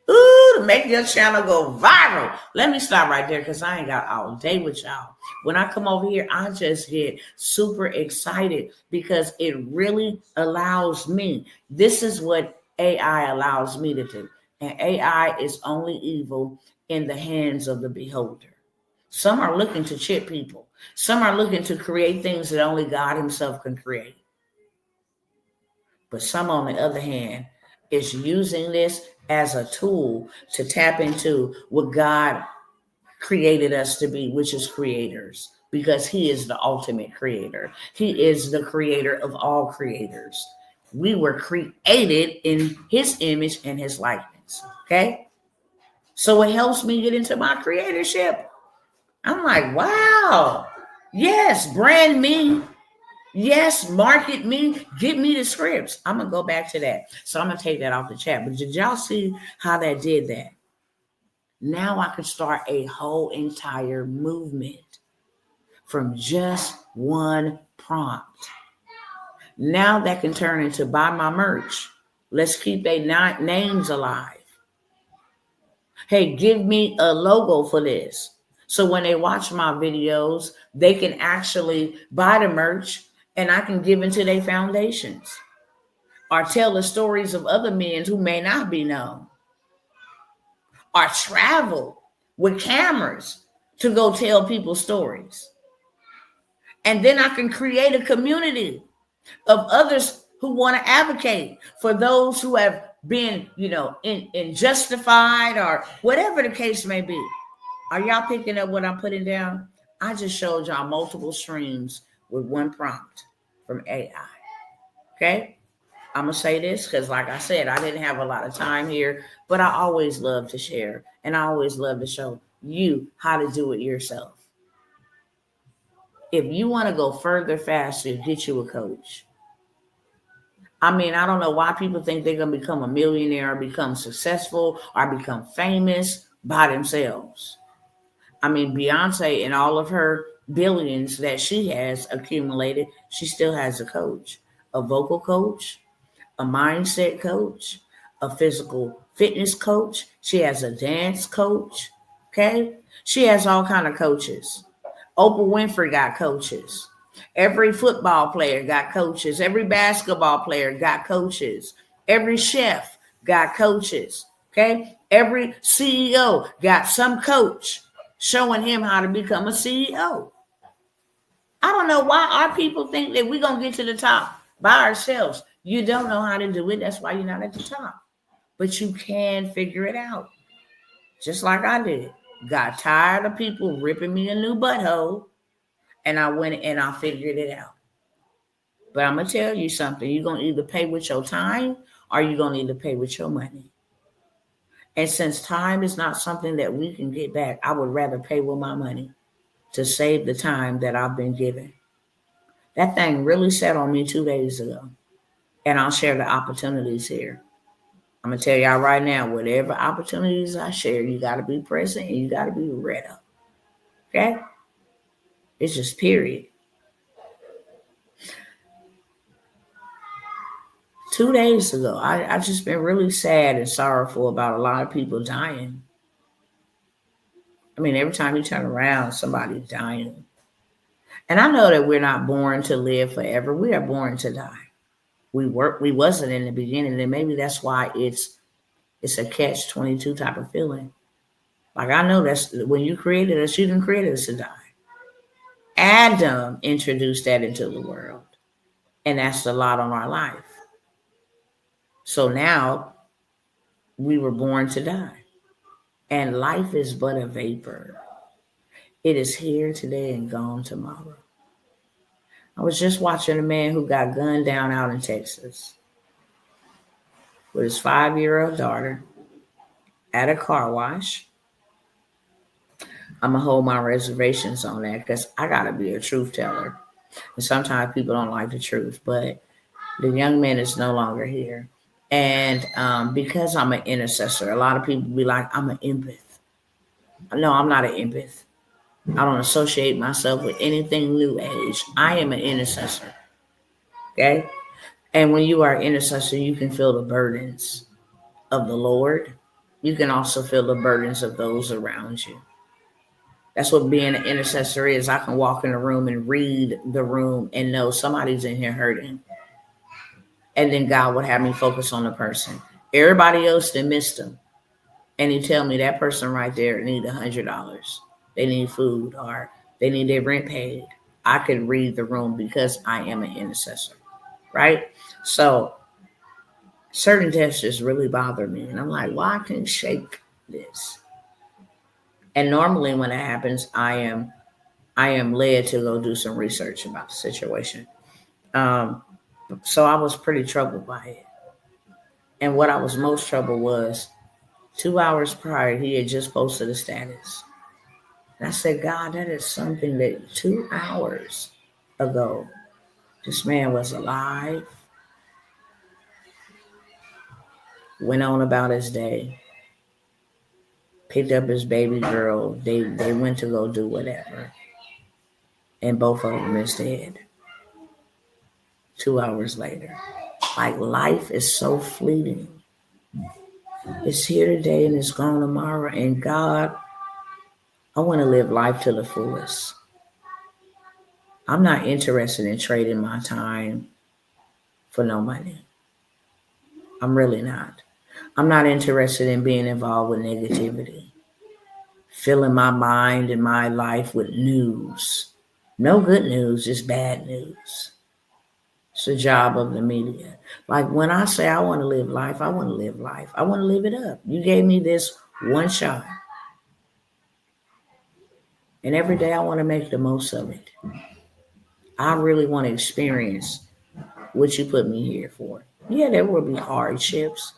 Ooh, to make your channel go viral. Let me stop right there because I ain't got all day with y'all. When I come over here, I just get super excited because it really allows me. This is what AI allows me to do. And AI is only evil in the hands of the beholder. Some are looking to chip people. Some are looking to create things that only God himself can create. But some, on the other hand, is using this as a tool to tap into what God created us to be, which is creators, because he is the ultimate creator. He is the creator of all creators. We were created in his image and his likeness. Okay? So it helps me get into my creatorship. I'm like, wow. Yes, brand me. Yes, market me, get me the scripts. I'm going to go back to that. So I'm going to take that off the chat. But did y'all see how that did that? Now I could start a whole entire movement from just one prompt. Now that can turn into buy my merch. Let's keep their names alive. Hey, give me a logo for this. So when they watch my videos, they can actually buy the merch and I can give into their foundations or tell the stories of other men who may not be known or travel with cameras to go tell people stories. And then I can create a community of others who want to advocate for those who have been, in justified or whatever the case may be. Are y'all picking up what I'm putting down? I just showed y'all multiple streams with one prompt from AI. Okay? I'm going to say this because, like I said, I didn't have a lot of time here, but I always love to share and I always love to show you how to do it yourself. If you want to go further, faster, get you a coach. I mean, I don't know why people think they're going to become a millionaire or become successful or become famous by themselves. I mean, Beyonce and all of her billions that she has accumulated, she still has a coach, a vocal coach, a mindset coach, a physical fitness coach. She has a dance coach. Okay. She has all kind of coaches. Oprah Winfrey got coaches. Every football player got coaches. Every basketball player got coaches. Every chef got coaches. Okay. Every CEO got some coach showing him how to become a CEO. I don't know why our people think that we're going to get to the top by ourselves. You don't know how to do it. That's why you're not at the top. But you can figure it out. Just like I did. Got tired of people ripping me a new butthole. And I went and I figured it out. But I'm going to tell you something. You're going to either pay with your time or you're going to either pay with your money. And since time is not something that we can get back, I would rather pay with my money to save the time that I've been given. That thing really sat on me 2 days ago. And I'll share the opportunities here. I'm going to tell y'all right now, whatever opportunities I share, you got to be present and you got to be ready. Okay? It's just period. 2 days ago, I just been really sad and sorrowful about a lot of people dying. I mean, every time you turn around, somebody's dying. And I know that we're not born to live forever. We are born to die. We wasn't in the beginning, and maybe that's why it's a catch-22 type of feeling. Like I know that's when you created us, you didn't create us to die. Adam introduced that into the world, and that's a lot on our life. So now we were born to die, and life is but a vapor. It is here today and gone tomorrow. I was just watching a man who got gunned down out in Texas with his 5-year-old daughter at a car wash. I'm going to hold my reservations on that because I got to be a truth teller. And sometimes people don't like the truth, but the young man is no longer here. And because I'm an intercessor, a lot of people be like, I'm an empath. No, I'm not an empath. I don't associate myself with anything new age. I am an intercessor. Okay? And when you are an intercessor, you can feel the burdens of the Lord. You can also feel the burdens of those around you. That's what being an intercessor is. I can walk in a room and read the room and know somebody's in here hurting. And then God would have me focus on the person. Everybody else, they missed them. And he tell me that person right there need $100. They need food or they need their rent paid. I could read the room because I am an intercessor, right? So certain deaths just really bother me. And I'm like, well, I can shake this. And normally when it happens, I am led to go do some research about the situation. So I was pretty troubled by it. And what I was most troubled was 2 hours prior, he had just posted a status. And I said, God, that is something that 2 hours ago, this man was alive, went on about his day, picked up his baby girl. They went to go do whatever. And both of them is dead 2 hours later. Like life is so fleeting. It's here today and it's gone tomorrow. And God, I want to live life to the fullest. I'm not interested in trading my time for no money. I'm really not. I'm not interested in being involved with negativity, filling my mind and my life with news. No good news, just bad news. It's the job of the media. Like when I say I want to live life, I want to live life. I want to live it up. You gave me this one shot. And every day I want to make the most of it. I really want to experience what you put me here for. Yeah, there will be hardships.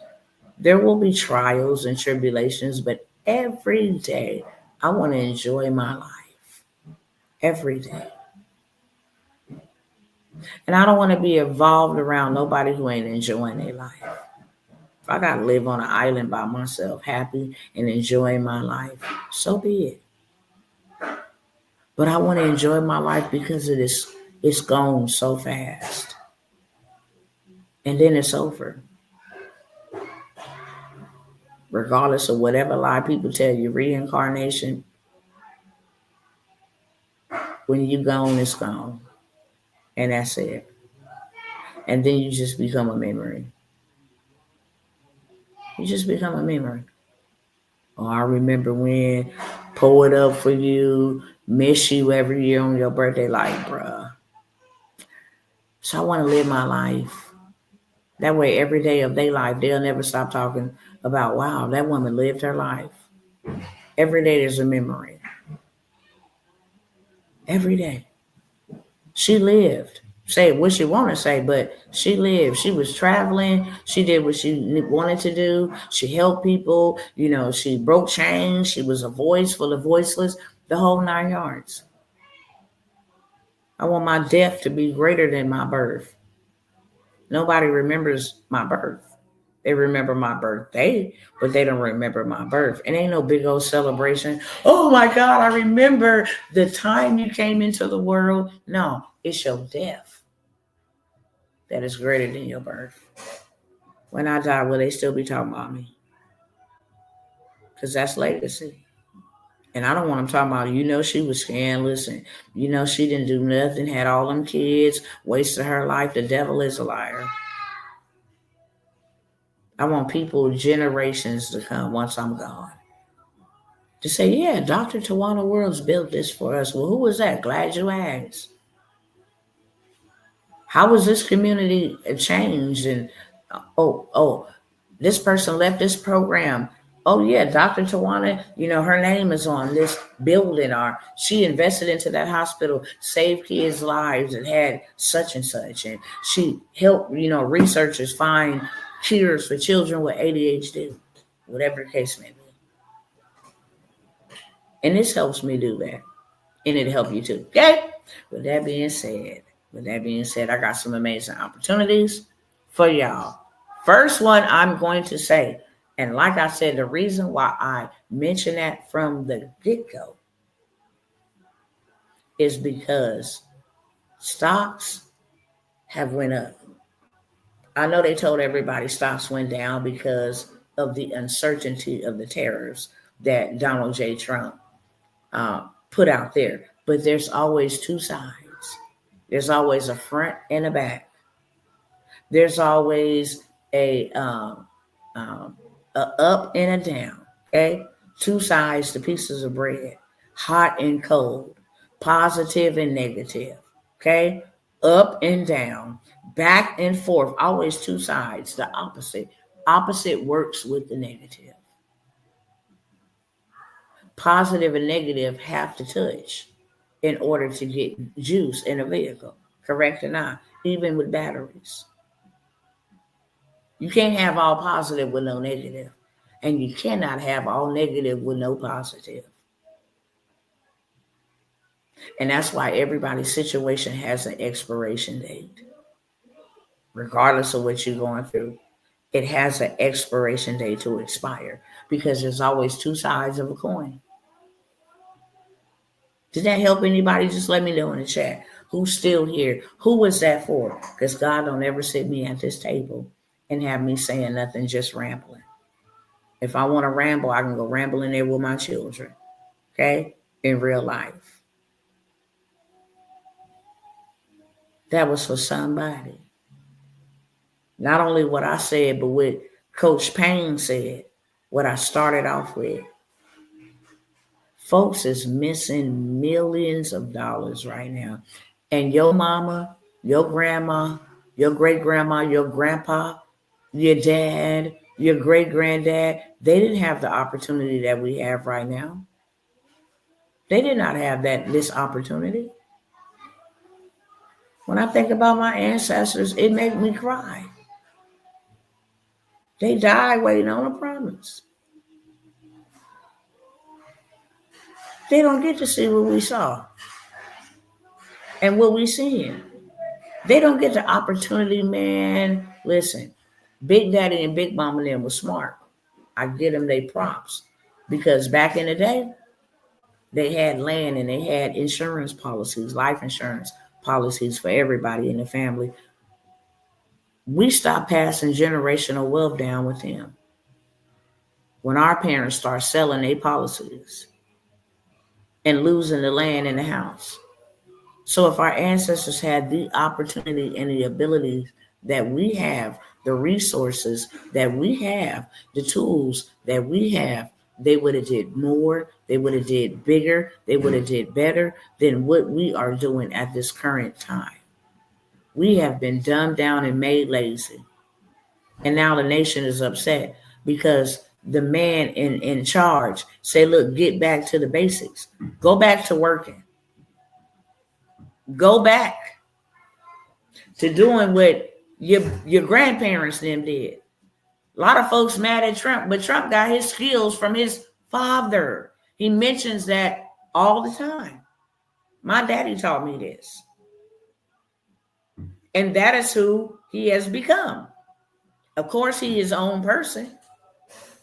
There will be trials and tribulations, but every day I want to enjoy my life. Every day. And I don't want to be involved around nobody who ain't enjoying their life. If I got to live on an island by myself, happy and enjoying my life, so be it. But I want to enjoy my life because it's gone so fast. And then it's over. Regardless of whatever lie people tell you, reincarnation, when you gone, it's gone. And that's it. And then you just become a memory. You just become a memory. Oh, I remember when, pull it up for you, miss you every year on your birthday, like, bruh. So I want to live my life. That way, every day of their life, they'll never stop talking about, wow, that woman lived her life. Every day there's a memory. Every day. She lived. Say what you want to say, but she lived. She was traveling. She did what she wanted to do. She helped people. She broke chains. She was a voice for the voiceless, the whole 9 yards. I want my death to be greater than my birth. Nobody remembers my birth. They remember my birthday, but they don't remember my birth. And ain't no big old celebration. Oh my God, I remember the time you came into the world. No, it's your death that is greater than your birth. When I die, will they still be talking about me? Because that's legacy. And I don't want them talking about, she was scandalous and, she didn't do nothing, had all them kids, wasted her life. The devil is a liar. I want people, generations to come once I'm gone, to say, yeah, Dr. Tawana Worlds built this for us. Well, who was that? Glad you asked. How was this community changed? And, this person left this program. Oh, yeah, Dr. Tawana, her name is on this building, or she invested into that hospital, saved kids' lives and had such and such. And she helped, researchers find cures for children with ADHD, whatever the case may be. And this helps me do that. And it'll help you too. Okay? With that being said, I got some amazing opportunities for y'all. First one I'm going to say, and like I said, the reason why I mention that from the get-go is because stocks have went up. I know they told everybody stocks went down because of the uncertainty of the tariffs that Donald J. Trump put out there. But there's always two sides. There's always a front and a back. There's always a up and a down. Okay, two sides to pieces of bread, hot and cold, positive and negative. Okay, up and down, back and forth. Always two sides. The opposite. Opposite works with the negative. Positive and negative have to touch in order to get juice in a vehicle. Correct or not? Even with batteries. You can't have all positive with no negative. And you cannot have all negative with no positive. And that's why everybody's situation has an expiration date. Regardless of what you're going through, it has an expiration date to expire because there's always two sides of a coin. Did that help anybody? Just let me know in the chat. Who's still here? Who was that for? Because God don't ever sit me at this table and have me saying nothing, just rambling. If I want to ramble, I can go ramble in there with my children. Okay? In real life. That was for somebody. Not only what I said, but what Coach Payne said, what I started off with. Folks is missing millions of dollars right now. And your mama, your grandma, your great-grandma, your grandpa, your dad, your great-granddad, they didn't have the opportunity that we have right now. They did not have this opportunity. When I think about my ancestors, it makes me cry. They died waiting on a promise. They don't get to see what we saw and what we seeing. They don't get the opportunity, man. Listen, Big Daddy and Big Mama then was smart. I give them their props because back in the day, they had land and they had insurance policies, life insurance policies for everybody in the family. We stopped passing generational wealth down with them when our parents start selling their policies and losing the land in the house. So if our ancestors had the opportunity and the abilities that we have, the resources that we have, the tools that we have, they would have did more, they would have did bigger, they would have did better than what we are doing at this current time. We have been dumbed down and made lazy. And now the nation is upset because the man in charge say, look, get back to the basics. Go back to working. Go back to doing what your grandparents them did. A lot of folks mad at Trump, but Trump got his skills from his father. He mentions that all the time. My daddy taught me this. And that is who he has become. Of course, he is his own person.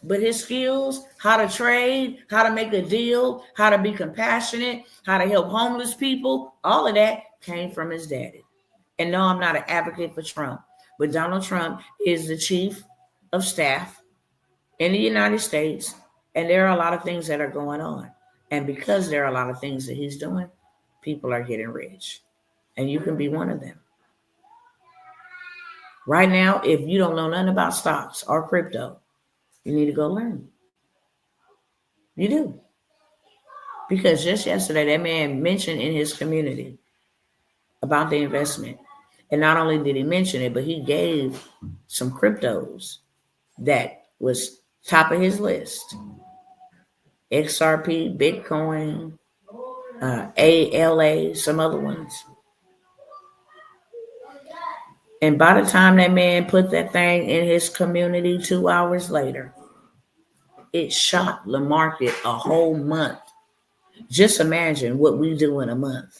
But his skills, how to trade, how to make a deal, how to be compassionate, how to help homeless people, all of that came from his daddy. And no, I'm not an advocate for Trump, but Donald Trump is the chief of staff in the United States, and there are a lot of things that are going on. And because there are a lot of things that he's doing, people are getting rich. And you can be one of them. Right now, if you don't know nothing about stocks or crypto, you need to go learn. You do. Because just yesterday, that man mentioned in his community about the investment. And not only did he mention it, but he gave some cryptos that was top of his list. XRP, Bitcoin, ALA, some other ones. And by the time that man put that thing in his community 2 hours later, it shocked the market a whole month. Just imagine what we do in a month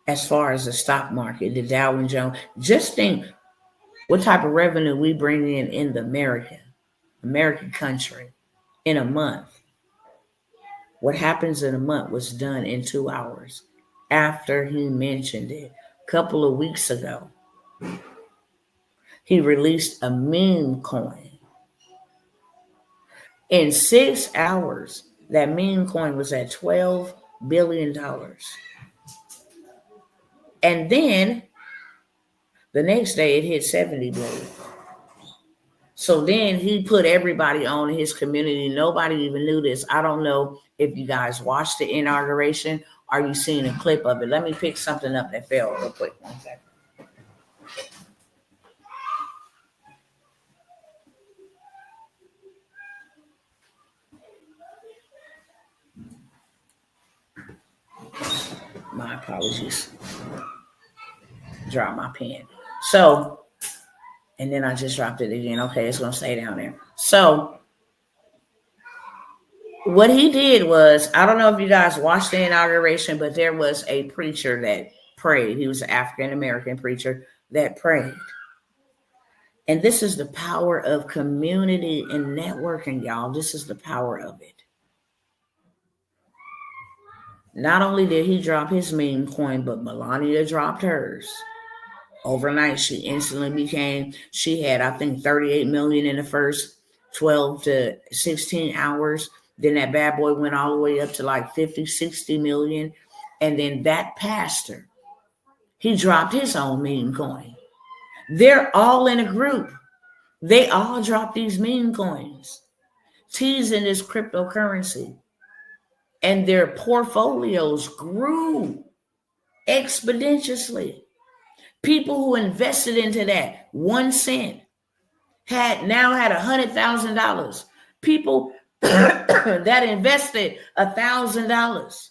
as far as the stock market, the Dow and Jones. Just think what type of revenue we bring in the American country in a month. What happens in a month was done in 2 hours after he mentioned it a couple of weeks ago. He released a meme coin. In 6 hours, that meme coin was at $12 billion. And then the next day it hit 70 billion. So then he put everybody on in his community. Nobody even knew this. I don't know if you guys watched the inauguration. Are you seeing a clip of it? Let me pick something up that fell real quick. 1 second. My apologies. Dropped my pen. So, and then I just dropped it again. Okay, it's going to stay down there. So, what he did was, I don't know if you guys watched the inauguration, but there was a preacher that prayed. He was an African-American preacher that prayed. And this is the power of community and networking, y'all. This is the power of it. Not only did he drop his meme coin, but Melania dropped hers. Overnight, she instantly became, she had, I think, 38 million in the first 12 to 16 hours. Then that bad boy went all the way up to like 50, 60 million. And then that pastor, he dropped his own meme coin. They're all in a group. They all dropped these meme coins, teasing this cryptocurrency. And their portfolios grew exponentially. People who invested into that 1 cent had $100,000. People that invested $1,000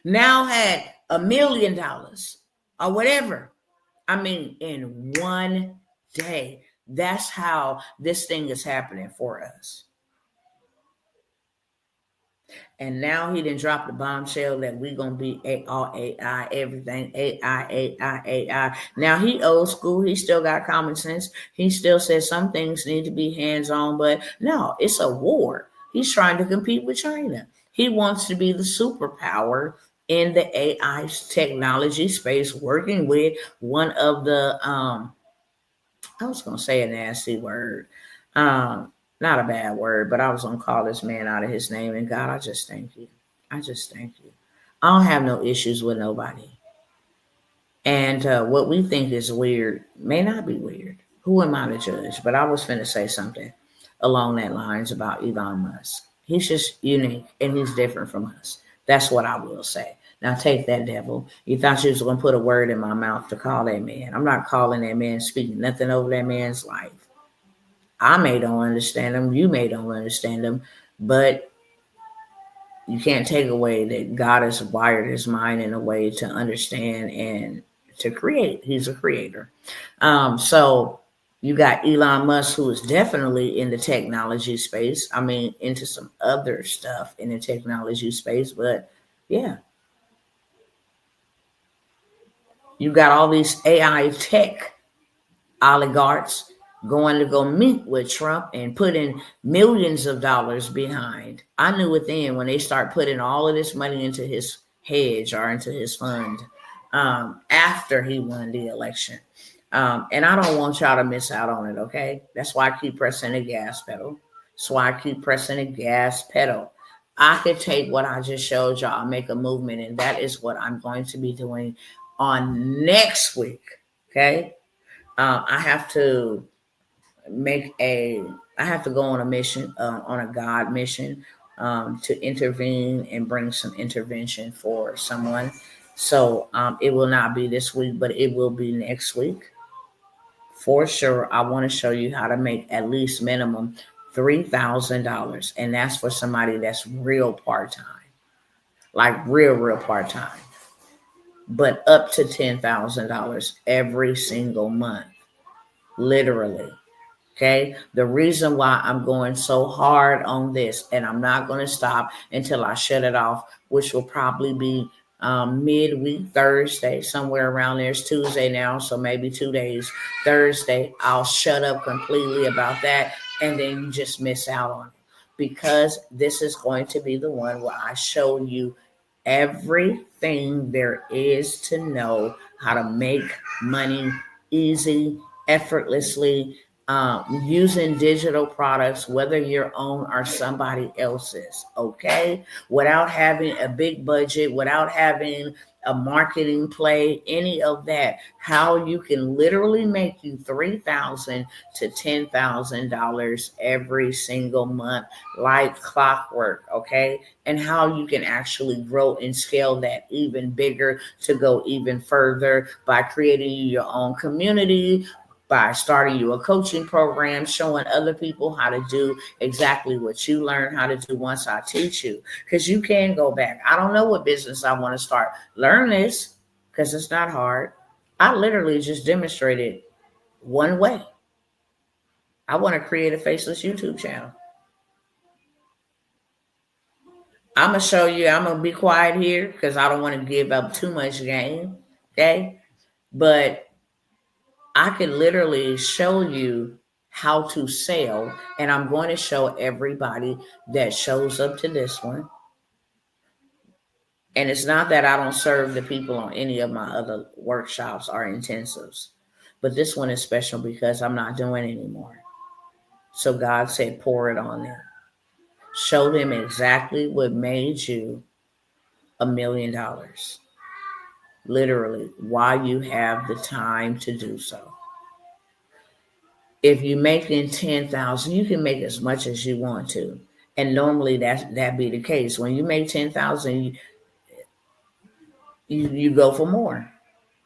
now had $1 million or whatever. I mean, in one day. That's how this thing is happening for us. And now he done dropped the bombshell that we gonna be all AI, everything AI. Now he old school. He still got common sense. He still says some things need to be hands-on, but no, it's a war. He's trying to compete with China. He wants to be the superpower in the AI technology space, working with one of the I was gonna say a nasty word. Not a bad word, but I was going to call this man out of his name. And God, I just thank you. I just thank you. I don't have no issues with nobody. And what we think is weird may not be weird. Who am I to judge? But I was finna say something along that lines about Elon Musk. He's just unique and he's different from us. That's what I will say. Now take that, devil. You thought you was going to put a word in my mouth to call that man. I'm not calling that man, speaking nothing over that man's life. I may don't understand them. You may don't understand them, but you can't take away that God has wired his mind in a way to understand and to create. He's a creator. So you got Elon Musk, who is definitely in the technology space. I mean, into some other stuff in the technology space, but yeah. You got all these AI tech oligarchs going to go meet with Trump and putting millions of dollars behind. I knew it then when they start putting all of this money into his hedge or into his fund after he won the election. And I don't want y'all to miss out on it, okay? That's why I keep pressing the gas pedal. That's why I keep pressing the gas pedal. I could take what I just showed y'all, make a movement, and that is what I'm going to be doing on next week, okay? I have to go on a mission, on a God mission, to intervene and bring some intervention for someone. So it will not be this week, but it will be next week. For sure, I want to show you how to make at least minimum $3,000. And that's for somebody that's real part-time, like real part-time, but up to $10,000 every single month, literally. Okay, the reason why I'm going so hard on this, and I'm not going to stop until I shut it off, which will probably be midweek Thursday, somewhere around there. It's Tuesday now, so maybe 2 days. Thursday, I'll shut up completely about that, and then you just miss out on it, because this is going to be the one where I show you everything there is to know how to make money easy, effortlessly, using digital products, whether your own or somebody else's, okay? Without having a big budget, without having a marketing play, any of that. How you can literally make you $3,000 to $10,000 every single month, like clockwork, okay? And how you can actually grow and scale that even bigger to go even further by creating your own community, by starting you a coaching program, showing other people how to do exactly what you learn how to do once I teach you. Because you can go back. I don't know what business I want to start. Learn this, because it's not hard. I literally just demonstrated one way. I want to create a faceless YouTube channel. I'm going to show you. I'm going to be quiet here because I don't want to give up too much game. Okay? But I can literally show you how to sell, and I'm going to show everybody that shows up to this one. And it's not that I don't serve the people on any of my other workshops or intensives, but this one is special because I'm not doing anymore. So God said, pour it on them. Show them exactly what made you $1 million. Literally, while you have the time to do so. If you're making 10,000, you can make as much as you want to. And normally that be the case. When you make 10,000, you go for more.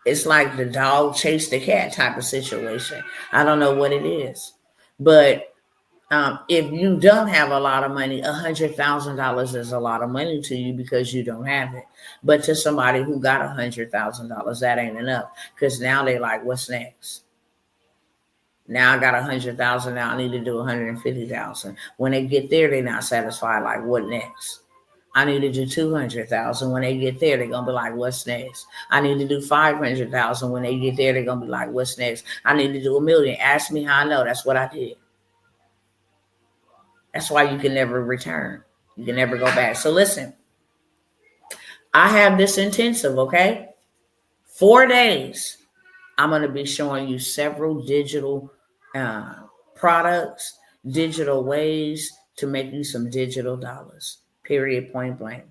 It's like the dog chased the cat type of situation. I don't know what it is. But if you don't have a lot of money, $100,000 is a lot of money to you because you don't have it. But to somebody who got $100,000, that ain't enough. Because now they like, what's next? Now I got 100,000. Now I need to do 150,000. When they get there, they're not satisfied. Like, what next? I need to do 200,000. When they get there, they're gonna be like, what's next? I need to do 500,000. When they get there, they're gonna be like, what's next? I need to do $1 million. Ask me how I know. That's what I did. That's why you can never return. You can never go back. So listen, I have this intensive, okay? 4 days. I'm going to be showing you several digital products, digital ways to make you some digital dollars. Period, point blank.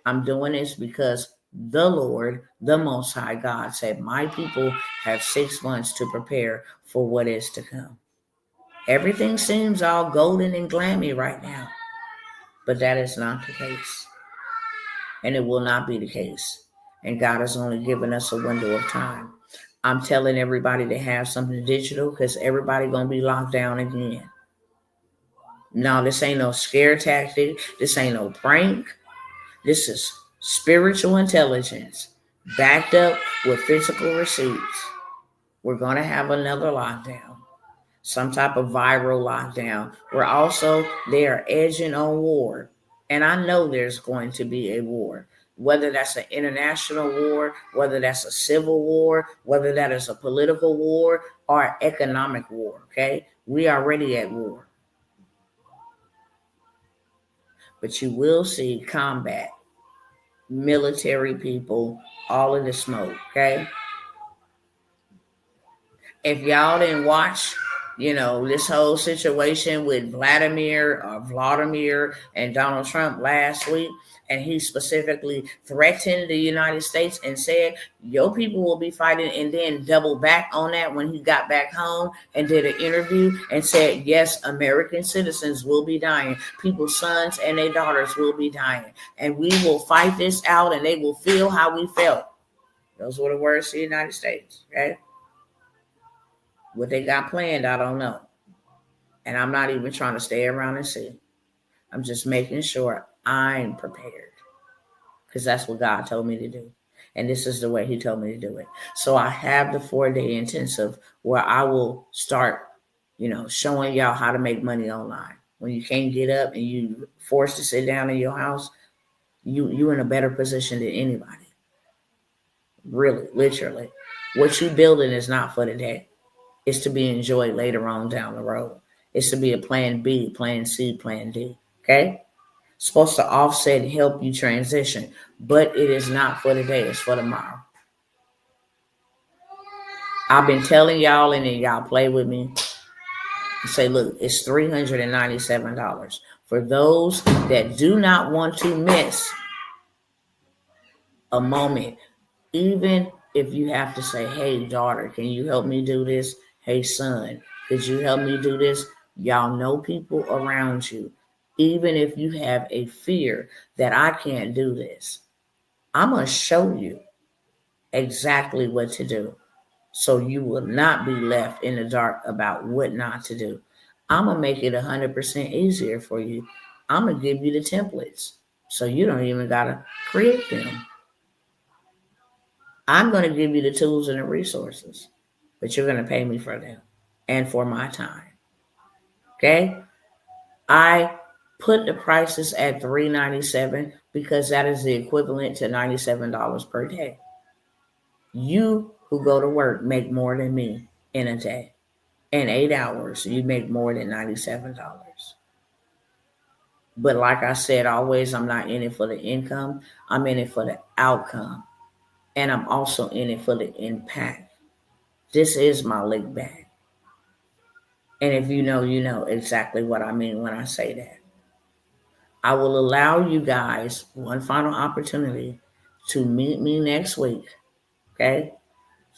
I'm doing this because the Lord, the Most High God, said, my people have 6 months to prepare for what is to come. Everything seems all golden and glammy right now, but that is not the case. And it will not be the case. And God has only given us a window of time. I'm telling everybody to have something digital because everybody going to be locked down again. No, this ain't no scare tactic. This ain't no prank. This is spiritual intelligence backed up with physical receipts. We're going to have another lockdown, some type of viral lockdown. They are edging on war. And I know there's going to be a war, whether that's an international war, whether that's a civil war, whether that is a political war or economic war, okay? We are already at war. But you will see combat, military people, all of the smoke, okay? If y'all didn't watch, this whole situation with Vladimir and Donald Trump last week, and he specifically threatened the United States and said, your people will be fighting, and then doubled back on that when he got back home and did an interview and said, yes, American citizens will be dying. People's sons and their daughters will be dying. And we will fight this out, and they will feel how we felt. Those were the words to the United States, okay? What they got planned, I don't know. And I'm not even trying to stay around and see. I'm just making sure I'm prepared. Because that's what God told me to do. And this is the way he told me to do it. So I have the 4-day intensive where I will start, showing y'all how to make money online. When you can't get up and you forced to sit down in your house, you in a better position than anybody. Really, literally. What you building is not for today. It's to be enjoyed later on down the road. It's to be a plan B, plan C, plan D. Okay? It's supposed to offset and help you transition, but it is not for today. It's for tomorrow. I've been telling y'all, and then y'all play with me and say, look, it's $397. For those that do not want to miss a moment, even if you have to say, hey, daughter, can you help me do this? Hey, son, could you help me do this? Y'all know people around you. Even if you have a fear that I can't do this, I'm going to show you exactly what to do so you will not be left in the dark about what not to do. I'm going to make it 100% easier for you. I'm going to give you the templates so you don't even got to create them. I'm going to give you the tools and the resources, but you're going to pay me for them and for my time. Okay? I put the prices at $397 because that is the equivalent to $97 per day. You who go to work make more than me in a day. In 8 hours, you make more than $97. But like I said, always, I'm not in it for the income. I'm in it for the outcome. And I'm also in it for the impact. This is my lick bag. And if you know exactly what I mean when I say that. I will allow you guys one final opportunity to meet me next week. Okay?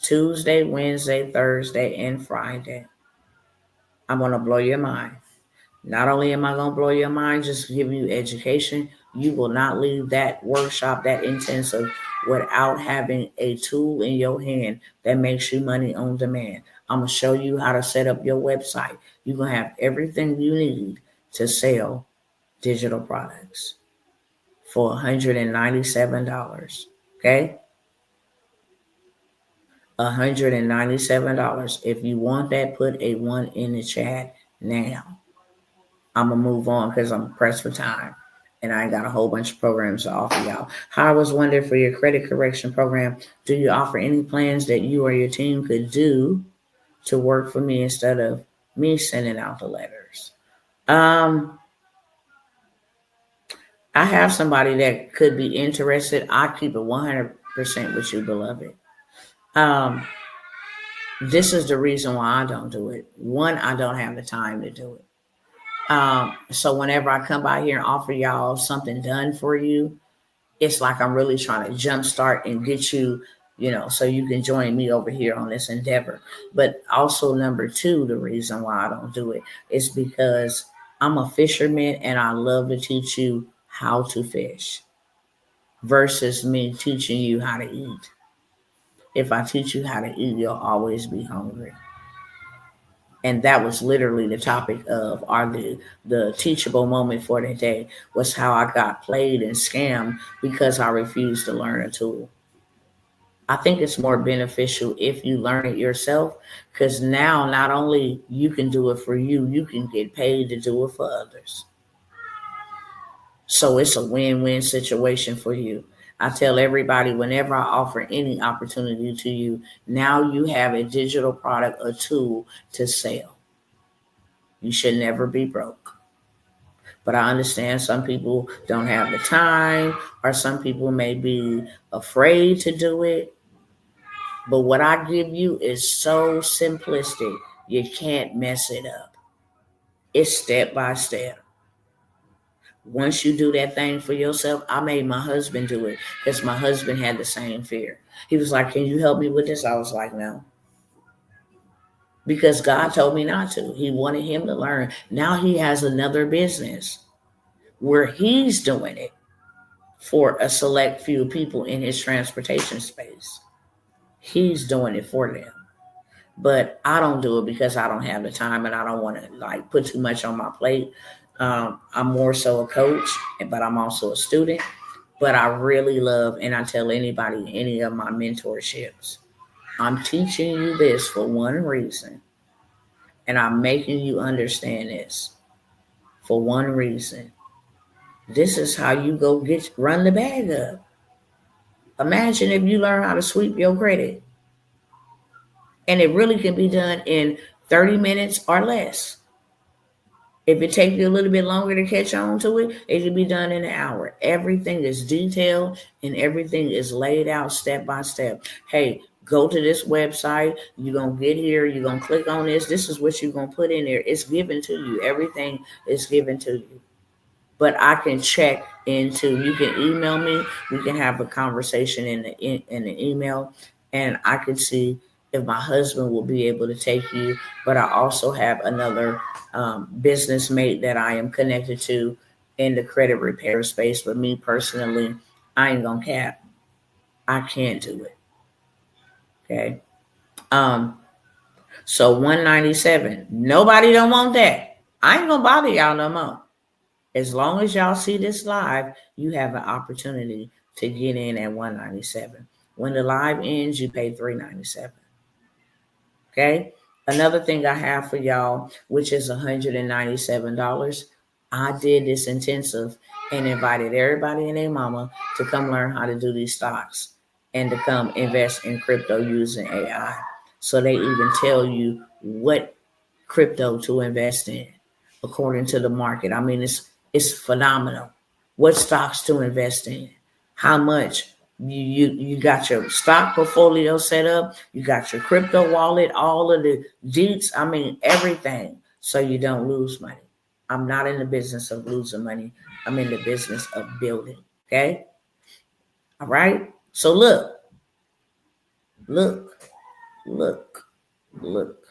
Tuesday, Wednesday, Thursday, and Friday. I'm going to blow your mind. Not only am I going to blow your mind, just give you education, you will not leave that workshop, that intensive, without having a tool in your hand that makes you money on demand. I'm going to show you how to set up your website. You're going to have everything you need to sell digital products for $197. Okay? $197. If you want that, put a 1 in the chat now. I'm going to move on because I'm pressed for time. And I got a whole bunch of programs to offer y'all. How I was wondering for your credit correction program, do you offer any plans that you or your team could do to work for me instead of me sending out the letters? I have somebody that could be interested. I keep it 100% with you, beloved. This is the reason why I don't do it. One, I don't have the time to do it. So whenever I come by here and offer y'all something done for you, it's like I'm really trying to jumpstart and get you, so you can join me over here on this endeavor. But also number two, the reason why I don't do it is because I'm a fisherman and I love to teach you how to fish versus me teaching you how to eat. If I teach you how to eat, you'll always be hungry. And that was literally the topic of the teachable moment for the day, was how I got played and scammed because I refused to learn a tool. I think it's more beneficial if you learn it yourself, because now not only you can do it for you, you can get paid to do it for others. So it's a win-win situation for you. I tell everybody, whenever I offer any opportunity to you, now you have a digital product or tool to sell. You should never be broke. But I understand some people don't have the time, or some people may be afraid to do it. But what I give you is so simplistic, you can't mess it up. It's step by step. Once you do that thing for yourself, I made my husband do it because my husband had the same fear. He was like, "Can you help me with this?" I was like, "No." Because God told me not to. He wanted him to learn. Now he has another business where he's doing it for a select few people in his transportation space. He's doing it for them. But I don't do it because I don't have the time and I don't want to put too much on my plate. I'm more so a coach, but I'm also a student. But I really love, and I tell anybody, any of my mentorships, I'm teaching you this for one reason. And I'm making you understand this for one reason. This is how you go run the bag up. Imagine if you learn how to sweep your credit. And it really can be done in 30 minutes or less. If it takes you a little bit longer to catch on to it, it can be done in an hour. Everything is detailed and everything is laid out step by step. Hey, go to this website. You're going to get here. You're going to click on this. This is what you're going to put in there. It's given to you. Everything is given to you. But I can check into, you can email me. We can have a conversation in the email, and I can see if my husband will be able to take you. But I also have another business mate that I am connected to in the credit repair space. But me personally, I ain't gonna cap. I can't do it. Okay. So 197. Nobody don't want that. I ain't gonna bother y'all no more. As long as y'all see this live, you have an opportunity to get in at 197. When the live ends, you pay $397. Okay. Another thing I have for y'all, which is $197. I did this intensive and invited everybody and their mama to come learn how to do these stocks and to come invest in crypto using AI. So they even tell you what crypto to invest in according to the market. I mean, it's phenomenal. What stocks to invest in, how much. You got your stock portfolio set up. You got your crypto wallet, all of the deets. I mean, everything. so you don't lose money. I'm not in the business of losing money. I'm in the business of building. Okay? All right? So look, look, look, look.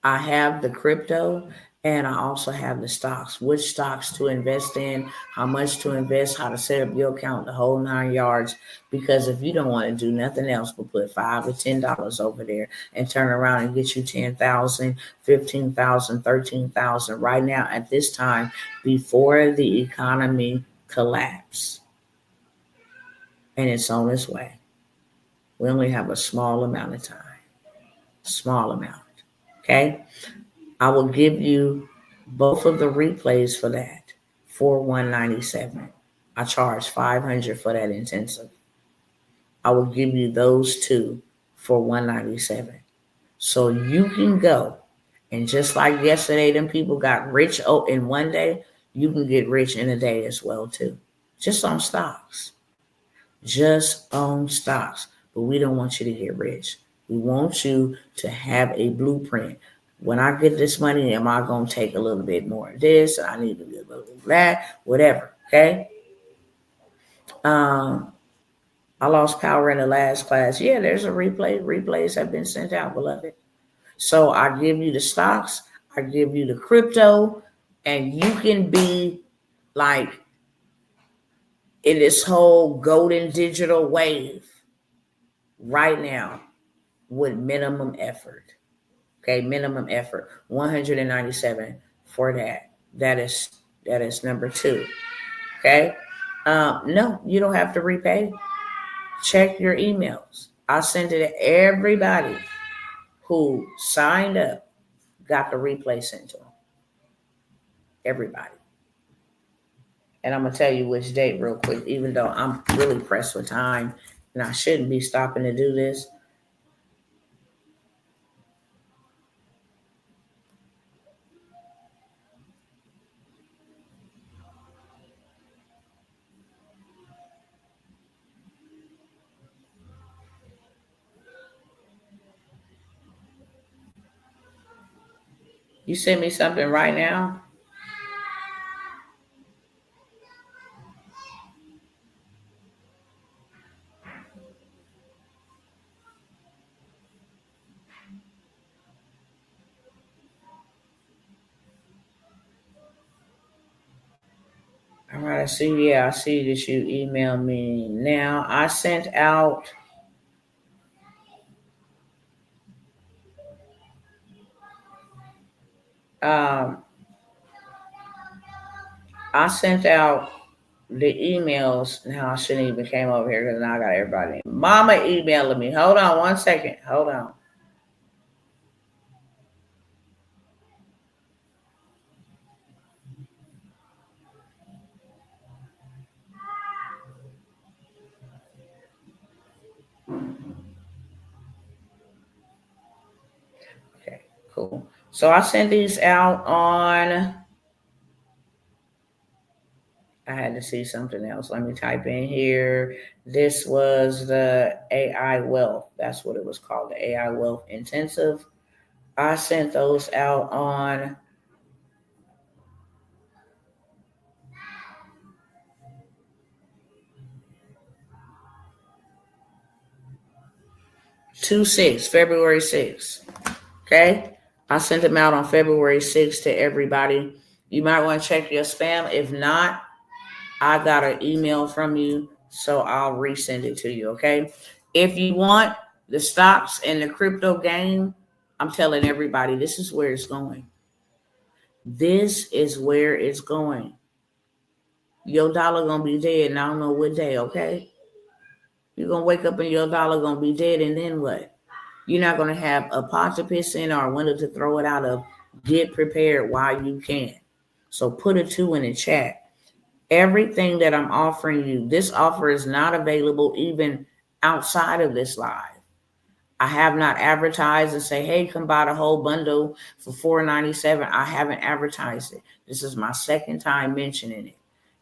I have the crypto and I also have the stocks. Which stocks to invest in, how much to invest, how to set up your account, the whole 9 yards. Because if you don't want to do nothing else but put $5 or $10 over there and turn around and get you 10,000, 15,000, 13,000 right now at this time before the economy collapse. And it's on its way. We only have a small amount of time. Small amount. Okay? I will give you both of the replays for that for $197. I charge $500 for that intensive. I will give you those two for $197. So you can go, and just like yesterday, them people got rich in one day, you can get rich in a day as well too. Just on stocks. Just on stocks. But we don't want you to get rich. We want you to have a blueprint. When I get this money, am I going to take a little bit more of this? I need to do a little bit of that, whatever. Okay. I lost power in the last class. Yeah, there's a replay. Replays have been sent out, beloved. So I give you the stocks. I give you the crypto, and you can be like in this whole golden digital wave right now with minimum effort. Okay, minimum effort, 197 for that. That is number 2. Okay, no, you don't have to repay. Check your emails. I sent it to everybody who signed up, got the replay sent to them. Everybody. And I'm gonna tell you which date real quick, even though I'm really pressed with time and I shouldn't be stopping to do this. You send me something right now? All right, I see. Yeah, I see that you emailed me now. I sent out the emails. Now I shouldn't even came over here because now I got everybody. Mama emailing me. Hold on 1 second. Hold on. Okay, cool. So I sent these out on. I had to see something else. Let me type in here. This was the AI Wealth. That's what it was called, the AI Wealth Intensive. I sent those out on February 6th. Okay? I sent them out on February 6th to everybody. You might want to check your spam. If not, I got an email from you, so I'll resend it to you, okay? If you want the stocks and the crypto game, I'm telling everybody, this is where it's going. This is where it's going. Your dollar gonna be dead, and I don't know what day, okay? You're gonna wake up and your dollar gonna be dead, and then what? You're not gonna have a pot to piss in or a window to throw it out of. Get prepared while you can. So put a 2 in the chat. Everything that I'm offering you, this offer is not available even outside of this live. I have not advertised and say, hey, come buy the whole bundle for $497. I haven't advertised it. This is my second time mentioning it.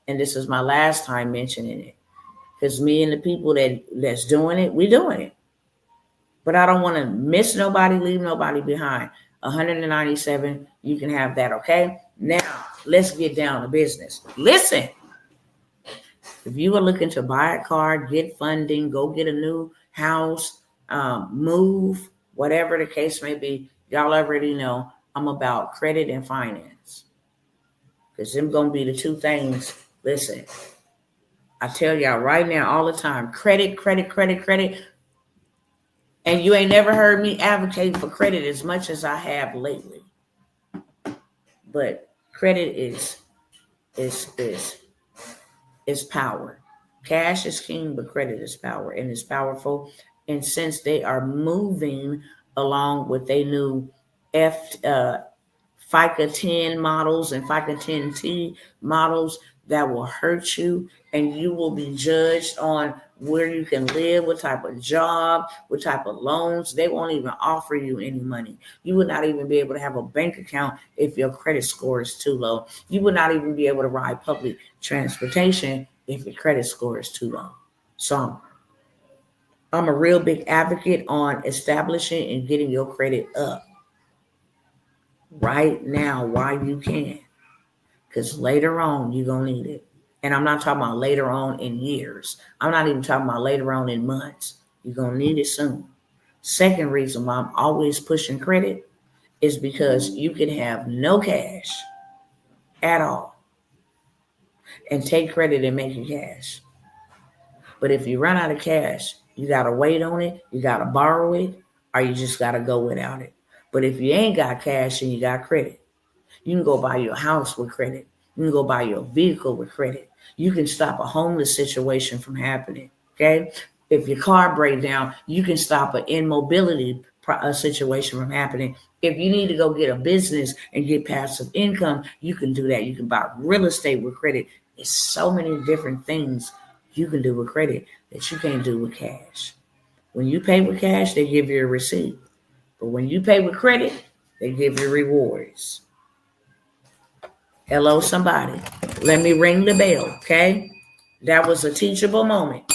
And this is my last time mentioning it. Because me and the people that's doing it, we're doing it. But I don't want to miss nobody, leave nobody behind. $197. You can have that, okay? Now, let's get down to business. Listen, if you are looking to buy a car, get funding, go get a new house, move, whatever the case may be, y'all already know I'm about credit and finance. Because them going to be the two things. Listen, I tell y'all right now all the time, credit, credit, credit, credit. And you ain't never heard me advocate for credit as much as I have lately. But credit is power. Cash is king, but credit is power, and it's powerful. And since they are moving along with their new FICA 10 models and FICA 10T models, that will hurt you, and you will be judged on where you can live, what type of job, what type of loans. They won't even offer you any money. You would not even be able to have a bank account if your credit score is too low. You would not even be able to ride public transportation if your credit score is too low. So I'm a real big advocate on establishing and getting your credit up right now while you can. Because later on, you're going to need it. And I'm not talking about later on in years. I'm not even talking about later on in months. You're going to need it soon. Second reason why I'm always pushing credit is because you can have no cash at all and take credit and make it cash. But if you run out of cash, you got to wait on it, you got to borrow it, or you just got to go without it. But if you ain't got cash and you got credit, you can go buy your house with credit. You can go buy your vehicle with credit. You can stop a homeless situation from happening, okay? If your car breaks down, you can stop an immobility situation from happening. If you need to go get a business and get passive income, you can do that. You can buy real estate with credit. There's so many different things you can do with credit that you can't do with cash. When you pay with cash, they give you a receipt. But when you pay with credit, they give you rewards. Hello, somebody. Let me ring the bell, okay? That was a teachable moment.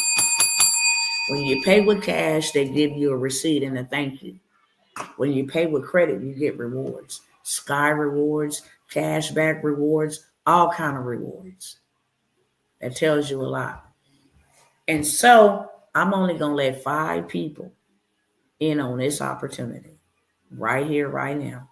When you pay with cash, they give you a receipt and a thank you. When you pay with credit, you get rewards. Sky rewards, cashback rewards, all kind of rewards. That tells you a lot. And so I'm only going to let 5 people in on this opportunity right here, right now.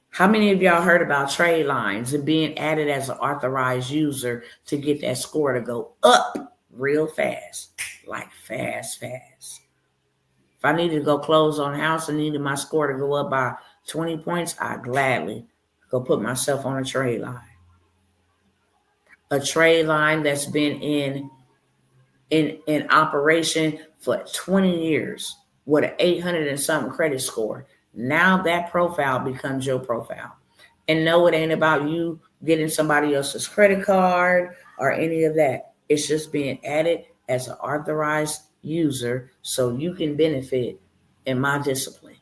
How many of y'all heard about trade lines and being added as an authorized user to get that score to go up real fast? Like fast. If I needed to go close on a house and needed my score to go up by 20 points, I'd gladly go put myself on a trade line. A trade line that's been in operation for 20 years with an 800 and something credit score. Now that profile becomes your profile. And no, it ain't about you getting somebody else's credit card or any of that. It's just being added as an authorized user so you can benefit in my discipline.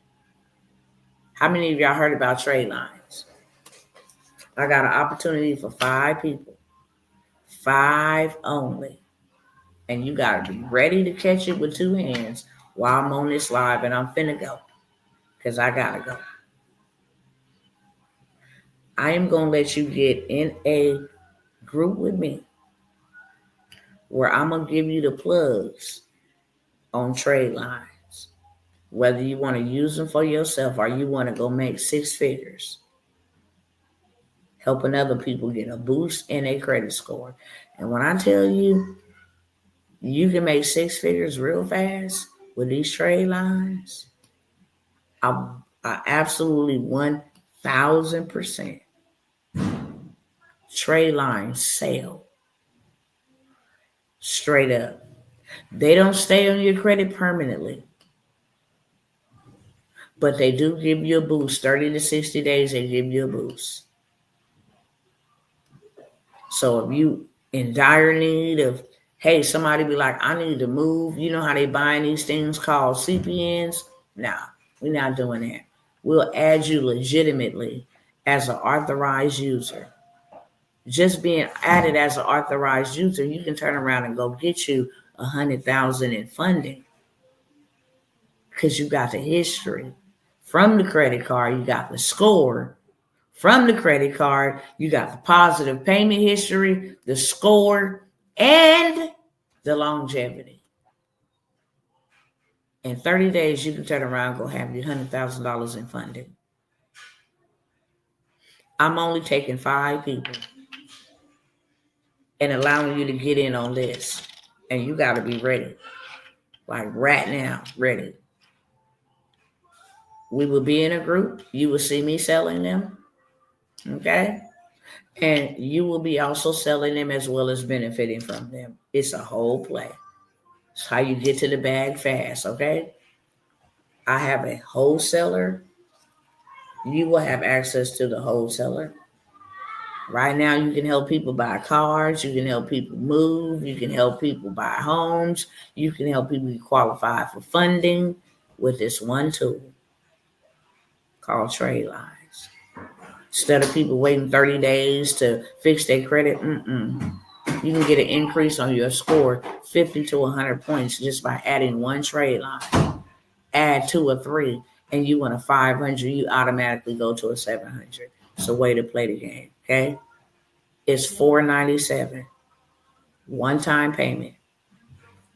How many of y'all heard about trade lines? I got an opportunity for 5 people. 5 only. And you got to be ready to catch it with 2 hands while I'm on this live, and I'm finna go because I got to go. I am going to let you get in a group with me where I'm going to give you the plugs on trade lines, whether you want to use them for yourself or you want to go make 6 figures, helping other people get a boost in their credit score. And when I tell you, you can make 6 figures real fast with these trade lines, I absolutely 1,000% trade lines sell straight up. They don't stay on your credit permanently, but they do give you a boost. 30 to 60 days, they give you a boost. So if you in dire need of, hey, somebody be like, I need to move. You know how they buying these things called CPNs? Nah, we're not doing that. We'll add you legitimately as an authorized user. Just being added as an authorized user, you can turn around and go get you $100,000 in funding because you got the history. From the credit card, you got the score. From the credit card, you got the positive payment history, the score, and the longevity. In 30 days, you can turn around and go have your $100,000 in funding. I'm only taking 5 people and allowing you to get in on this. And you got to be ready. Like right now, ready. We will be in a group. You will see me selling them. Okay? And you will be also selling them as well as benefiting from them. It's a whole play. It's how you get to the bag fast, okay? I have a wholesaler. You will have access to the wholesaler. Right now, you can help people buy cars. You can help people move. You can help people buy homes. You can help people qualify for funding with this one tool called Trade Lines. Instead of people waiting 30 days to fix their credit, you can get an increase on your score 50 to 100 points just by adding one trade line. Add 2 or 3, and you want a 500, you automatically go to a 700. It's a way to play the game, okay? It's $497, one-time payment.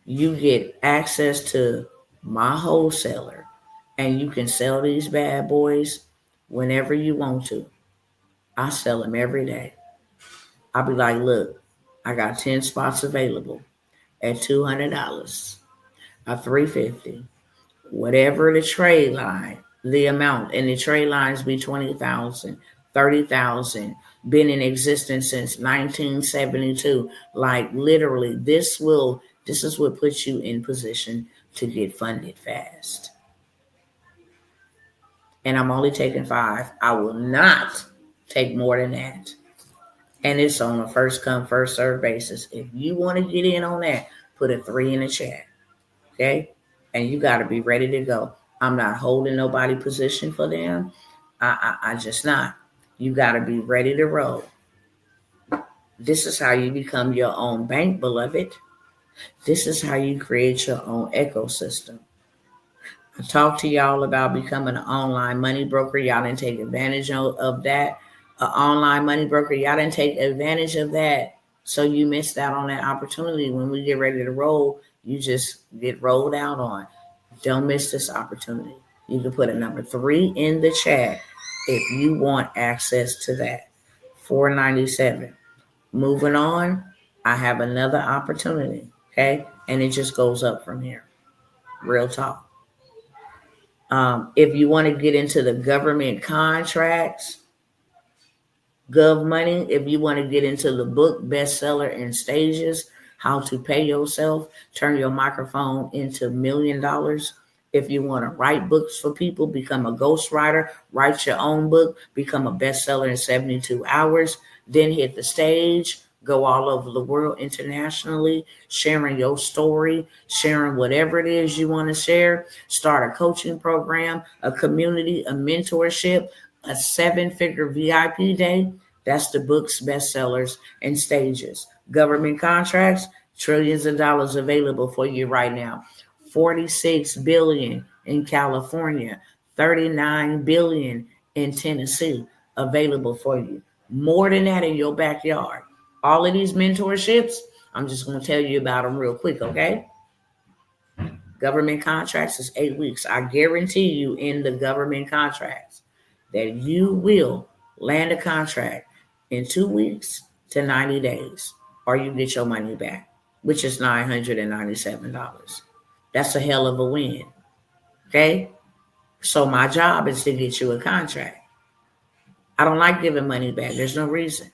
You get access to my wholesaler, and you can sell these bad boys whenever you want to. I sell them every day. I'll be like, look, I got 10 spots available at $200, a $350, whatever the trade line, the amount, and the trade lines be 20,000, 30,000, been in existence since 1972. Like literally, this is what puts you in position to get funded fast. And I'm only taking 5. I will not take more than that. And it's on a first come, first serve basis. If you want to get in on that, put a 3 in the chat. Okay? And you got to be ready to go. I'm not holding nobody position for them. I just not. You got to be ready to roll. This is how you become your own bank, beloved. This is how you create your own ecosystem. I talked to y'all about becoming an online money broker. Y'all didn't take advantage of that. An online money broker, y'all didn't take advantage of that. So you missed out on that opportunity. When we get ready to roll, you just get rolled out on. Don't miss this opportunity. You can put a number 3 in the chat if you want access to that. $497. Moving on, I have another opportunity, okay? And it just goes up from here. Real talk. If you want to get into the government contracts, Gov Money, if you want to get into the book bestseller in stages, how to pay yourself, turn your microphone into $1 million. If you want to write books for people, become a ghostwriter, write your own book, become a bestseller in 72 hours, then hit the stage, go all over the world internationally, sharing your story, sharing whatever it is you want to share, start a coaching program, a community, a mentorship, a 7-figure VIP day. That's the books, bestsellers, and stages. Government contracts, trillions of dollars available for you right now. $46 billion in California, $39 billion in Tennessee available for you. More than that in your backyard. All of these mentorships, I'm just going to tell you about them real quick, okay? Government contracts is 8 weeks. I guarantee you in the government contracts that you will land a contract in 2 weeks to 90 days, or you get your money back, which is $997. That's a hell of a win, okay? So my job is to get you a contract. I don't like giving money back. There's no reason.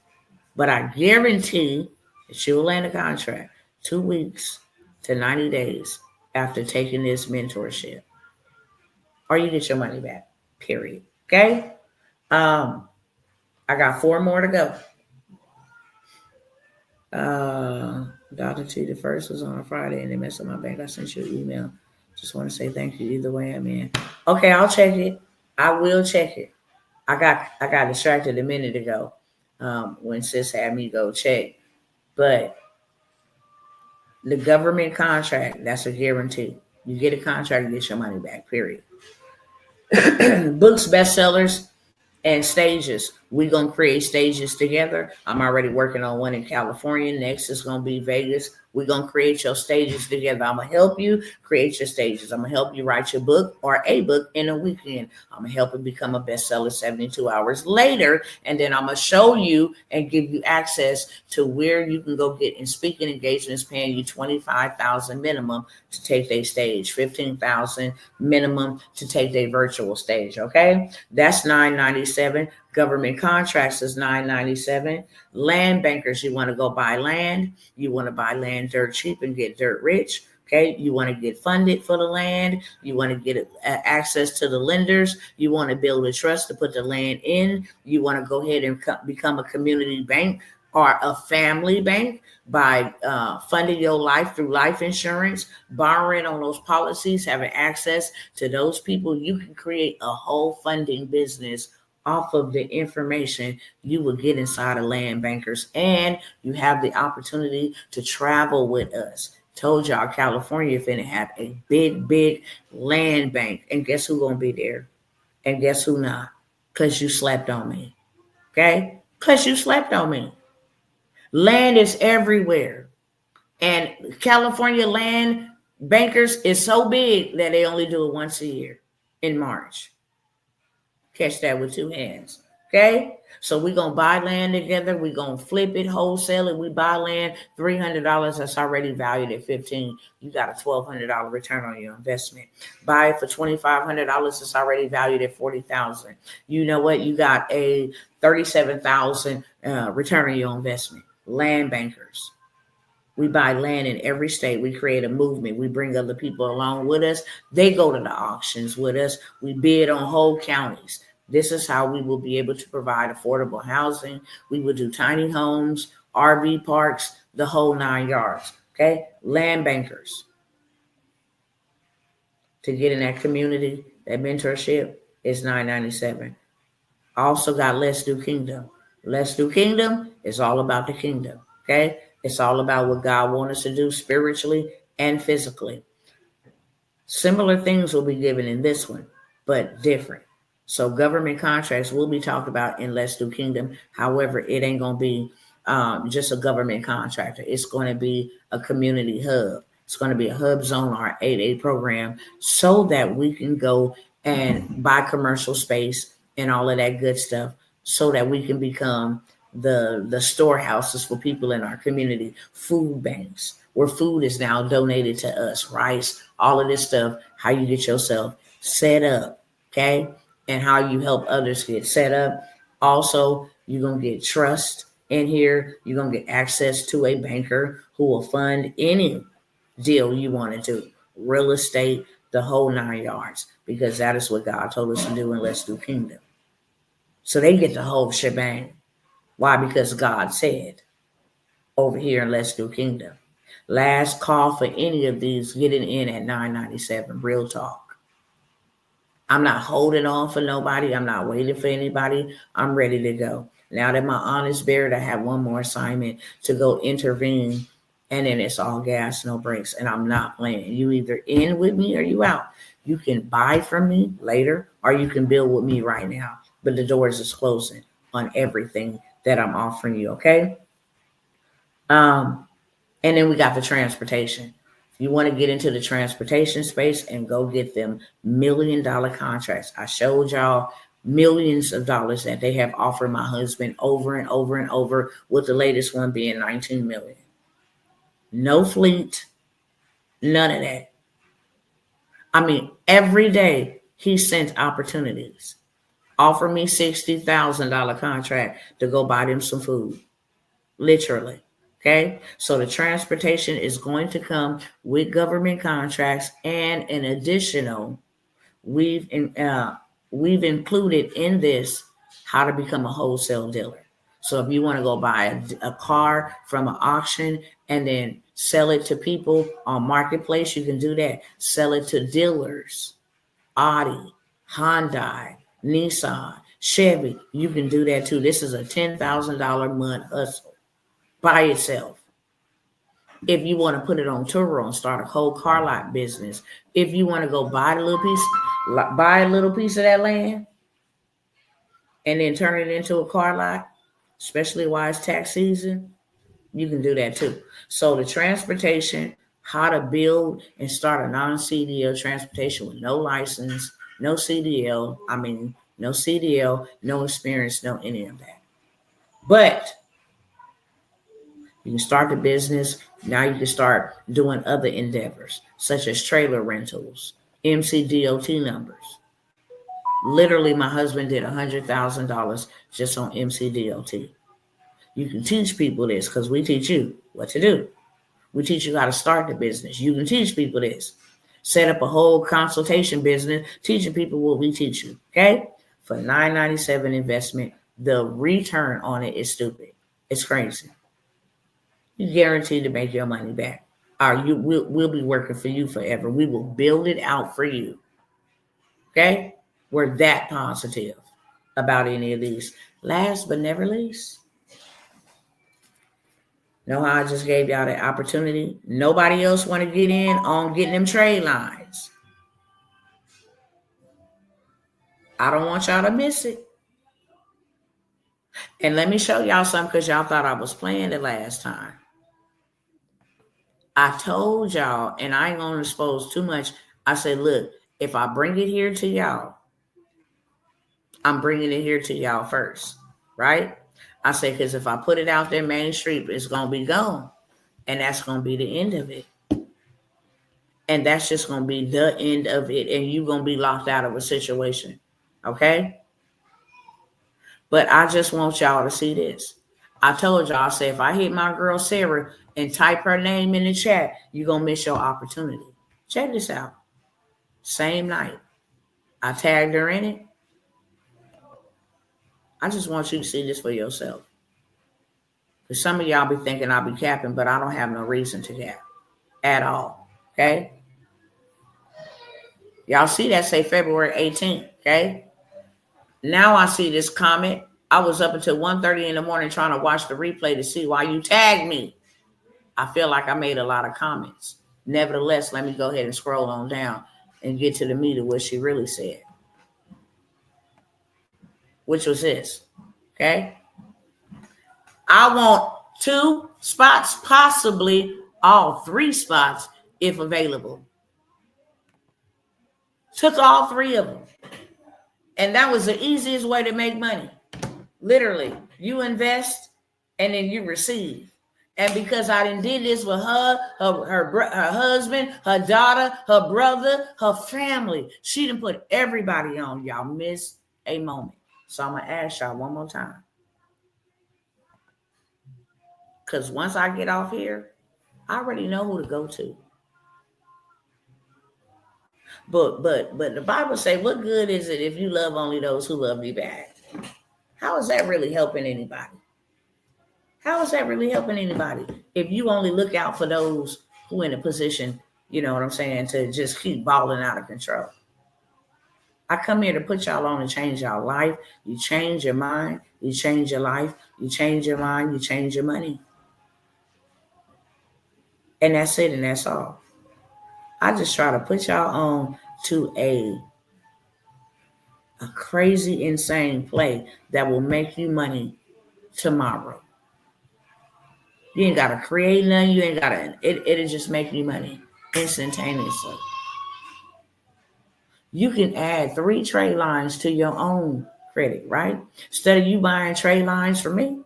But I guarantee that you'll land a contract 2 weeks to 90 days after taking this mentorship, or you get your money back, period, okay? I got 4 more to go. Dr. T, the first was on a Friday and they messed up my bank. I sent you an email. Just want to say thank you either way I'm in. Okay, I'll check it. I will check it. I got distracted a minute ago when sis had me go check. But the government contract, that's a guarantee. You get a contract, you get your money back, period. Books, bestsellers, and stages. We're going to create stages together. I'm already working on one in California. Next is going to be Vegas. We're going to create your stages together. I'm going to help you create your stages. I'm going to help you write your book or a book in a weekend. I'm going to help it become a bestseller 72 hours later. And then I'm going to show you and give you access to where you can go get in speaking engagements paying you $25,000 minimum to take their stage, $15,000 minimum to take their virtual stage. Okay. That's $997. Government contracts is $997. Land bankers, you want to go buy land. You want to buy land dirt cheap and get dirt rich. Okay, you want to get funded for the land. You want to get access to the lenders. You want to build a trust to put the land in. You want to go ahead and become a community bank or a family bank by funding your life through life insurance, borrowing on those policies, having access to those people. You can create a whole funding business off of the information you will get inside of land bankers, and you have the opportunity to travel with us. Told y'all California finna have a big land bank, and guess who gonna be there? And guess who not? Because you slept on me. Okay? Because you slept on me. Land is everywhere. And California land bankers is so big that they only do it once a year in March. Catch that with two hands. Okay? So we're going to buy land together. We're going to flip it, wholesale it. We buy land, $300 that's already valued at $15. You got a $1,200 return on your investment. Buy it for $2,500 that's already valued at $40,000. You know what? You got a $37,000 return on your investment. Land bankers. We buy land in every state. We create a movement. We bring other people along with us. They go to the auctions with us. We bid on whole counties. This is how we will be able to provide affordable housing. We will do tiny homes, RV parks, the whole 9 yards. Okay? Land bankers. To get in that community, that mentorship is $997. Also got Let's Do Kingdom. Let's Do Kingdom is all about the kingdom. Okay? It's all about what God wants us to do spiritually and physically. Similar things will be given in this one, but different. So government contracts will be talked about in Let's Do Kingdom. However, it ain't going to be just a government contractor. It's going to be a community hub. It's going to be a hub zone or 8A program so that we can go and buy commercial space and all of that good stuff so that we can become the storehouses for people in our community, food banks, where food is now donated to us, rice, all of this stuff, how you get yourself set up, okay, and how you help others get set up. Also, you're going to get trust in here. You're going to get access to a banker who will fund any deal you want to do, real estate, the whole 9 yards, because that is what God told us to do in Let's Do Kingdom. So they get the whole shebang. Why? Because God said over here in Let's Do Kingdom. Last call for any of these getting in at $997. Real talk. I'm not holding on for nobody. I'm not waiting for anybody. I'm ready to go. Now that my honest buried, I have one more assignment to go intervene, and then it's all gas, no brakes, and I'm not playing. You either in with me or you out. You can buy from me later, or you can build with me right now. But the doors is closing on everything that I'm offering you, okay? And then we got the transportation. You want to get into the transportation space and go get them $1 million contracts. I showed y'all millions of dollars that they have offered my husband over and over and over, with the latest one being $19 million. No fleet, none of that. I mean, every day he sent opportunities. Offer me $60,000 contract to go buy them some food. Literally. Okay. So the transportation is going to come with government contracts, and an additional, we've included in this how to become a wholesale dealer. So if you want to go buy a car from an auction and then sell it to people on Marketplace, you can do that. Sell it to dealers, Audi, Hyundai, Nissan, Chevy. You can do that too. This is a $10,000 a month hustle by itself. If you want to put it on Turo and start a whole car lot business, if you want to go buy a little piece of that land and then turn it into a car lot, especially while it's tax season, you can do that too. So the transportation, how to build and start a non-CDL transportation with no license, no CDL, no CDL, no experience, no any of that. But you can start the business. Now you can start doing other endeavors, such as trailer rentals, MCDOT numbers. Literally, my husband did $100,000 just on MCDOT. You can teach people this because we teach you what to do. We teach you how to start the business. You can teach people this. Set up a whole consultation business, teaching people what we teach you, okay? For $9.97 investment, the return on it is stupid. It's crazy. You're guaranteed to make your money back. We'll be working for you forever. We will build it out for you. Okay? We're that positive about any of these. Last but never least, know how I just gave y'all the opportunity? Nobody else want to get in on getting them trade lines. I don't want y'all to miss it. And let me show y'all something because y'all thought I was playing the last time. I told y'all, and I ain't going to expose too much. I said, look, if I bring it here to y'all, I'm bringing it here to y'all first, right? I said, because if I put it out there Main Street, it's going to be gone. And that's going to be the end of it. And that's just going to be the end of it. And you're going to be locked out of a situation. Okay? But I just want y'all to see this. I told y'all, I said, if I hit my girl Sarah and type her name in the chat, you're going to miss your opportunity. Check this out. Same night. I tagged her in it. I just want you to see this for yourself. Because some of y'all be thinking I'll be capping, but I don't have no reason to cap at all. Okay? Y'all see that say February 18th. Okay? Now I see this comment. I was up until 1:30 in the morning trying to watch the replay to see why you tagged me. I feel like I made a lot of comments. Nevertheless, let me go ahead and scroll on down and get to the meat of what she really said. Which was this. Okay? I want 2 spots, possibly all 3 spots if available. Took all 3 of them. And that was the easiest way to make money. Literally, you invest and then you receive. And because I done did this with her husband, her daughter, her brother, her family, she done put everybody on. Y'all missed a moment. So I'm going to ask y'all one more time. Because once I get off here, I already know who to go to. But the Bible say, what good is it if you love only those who love you back? How is that really helping anybody? How is that really helping anybody? If you only look out for those who in a position, you know what I'm saying, to just keep balling out of control. I come here to put y'all on and change y'all life. You change your mind, you change your life, you change your mind, you change your money. And that's it, and that's all. I just try to put y'all on to a crazy, insane play that will make you money tomorrow. You ain't got to create nothing. You ain't got to, it'll just make you money instantaneously. You can add 3 trade lines to your own credit, right? Instead of you buying trade lines for me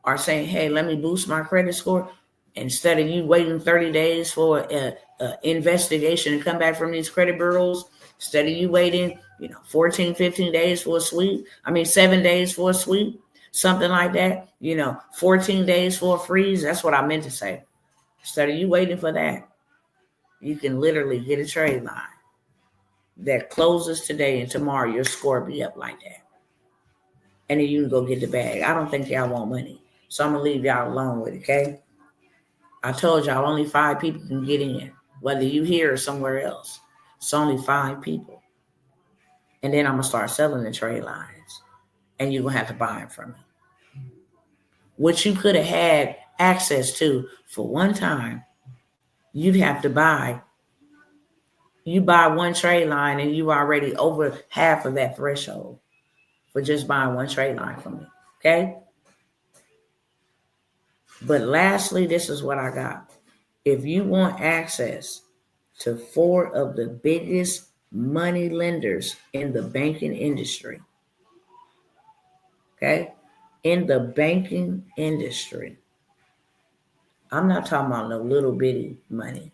or saying, hey, let me boost my credit score. Instead of you waiting 30 days for an investigation to come back from these credit bureaus, instead of you waiting, 14, 15 days for a sweep, 7 days for a sweep, something like that, 14 days for a freeze. That's what I meant to say. Instead of you waiting for that, you can literally get a trade line that closes today and tomorrow your score be up like that. And then you can go get the bag. I don't think y'all want money. So I'm going to leave y'all alone with it, okay? I told y'all only 5 people can get in, whether you here or somewhere else. It's only 5 people. And then I'm going to start selling the trade lines. And you're going to have to buy them from me. What you could have had access to for one time, you'd have to buy. You buy one trade line and you already over half of that threshold for just buying one trade line from me. Okay? But lastly, this is what I got. If you want access to 4 of the biggest money lenders in the banking industry, okay? In the banking industry, I'm not talking about no little bitty money.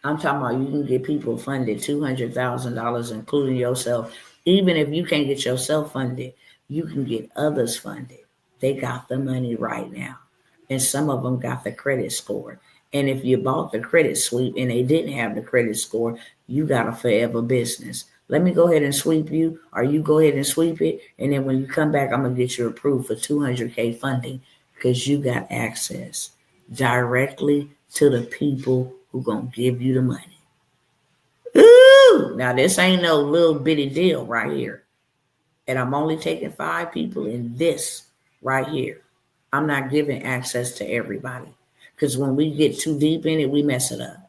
I'm talking about you can get people funded $200,000, including yourself. Even if you can't get yourself funded, you can get others funded. They got the money right now. And some of them got the credit score. And if you bought the credit sweep and they didn't have the credit score, you got a forever business. Let me go ahead and sweep you, or you go ahead and sweep it. And then when you come back, I'm going to get you approved for $200K funding because you got access directly to the people who going to give you the money. Ooh, now this ain't no little bitty deal right here. And I'm only taking 5 people in this right here. I'm not giving access to everybody. Because when we get too deep in it, we mess it up.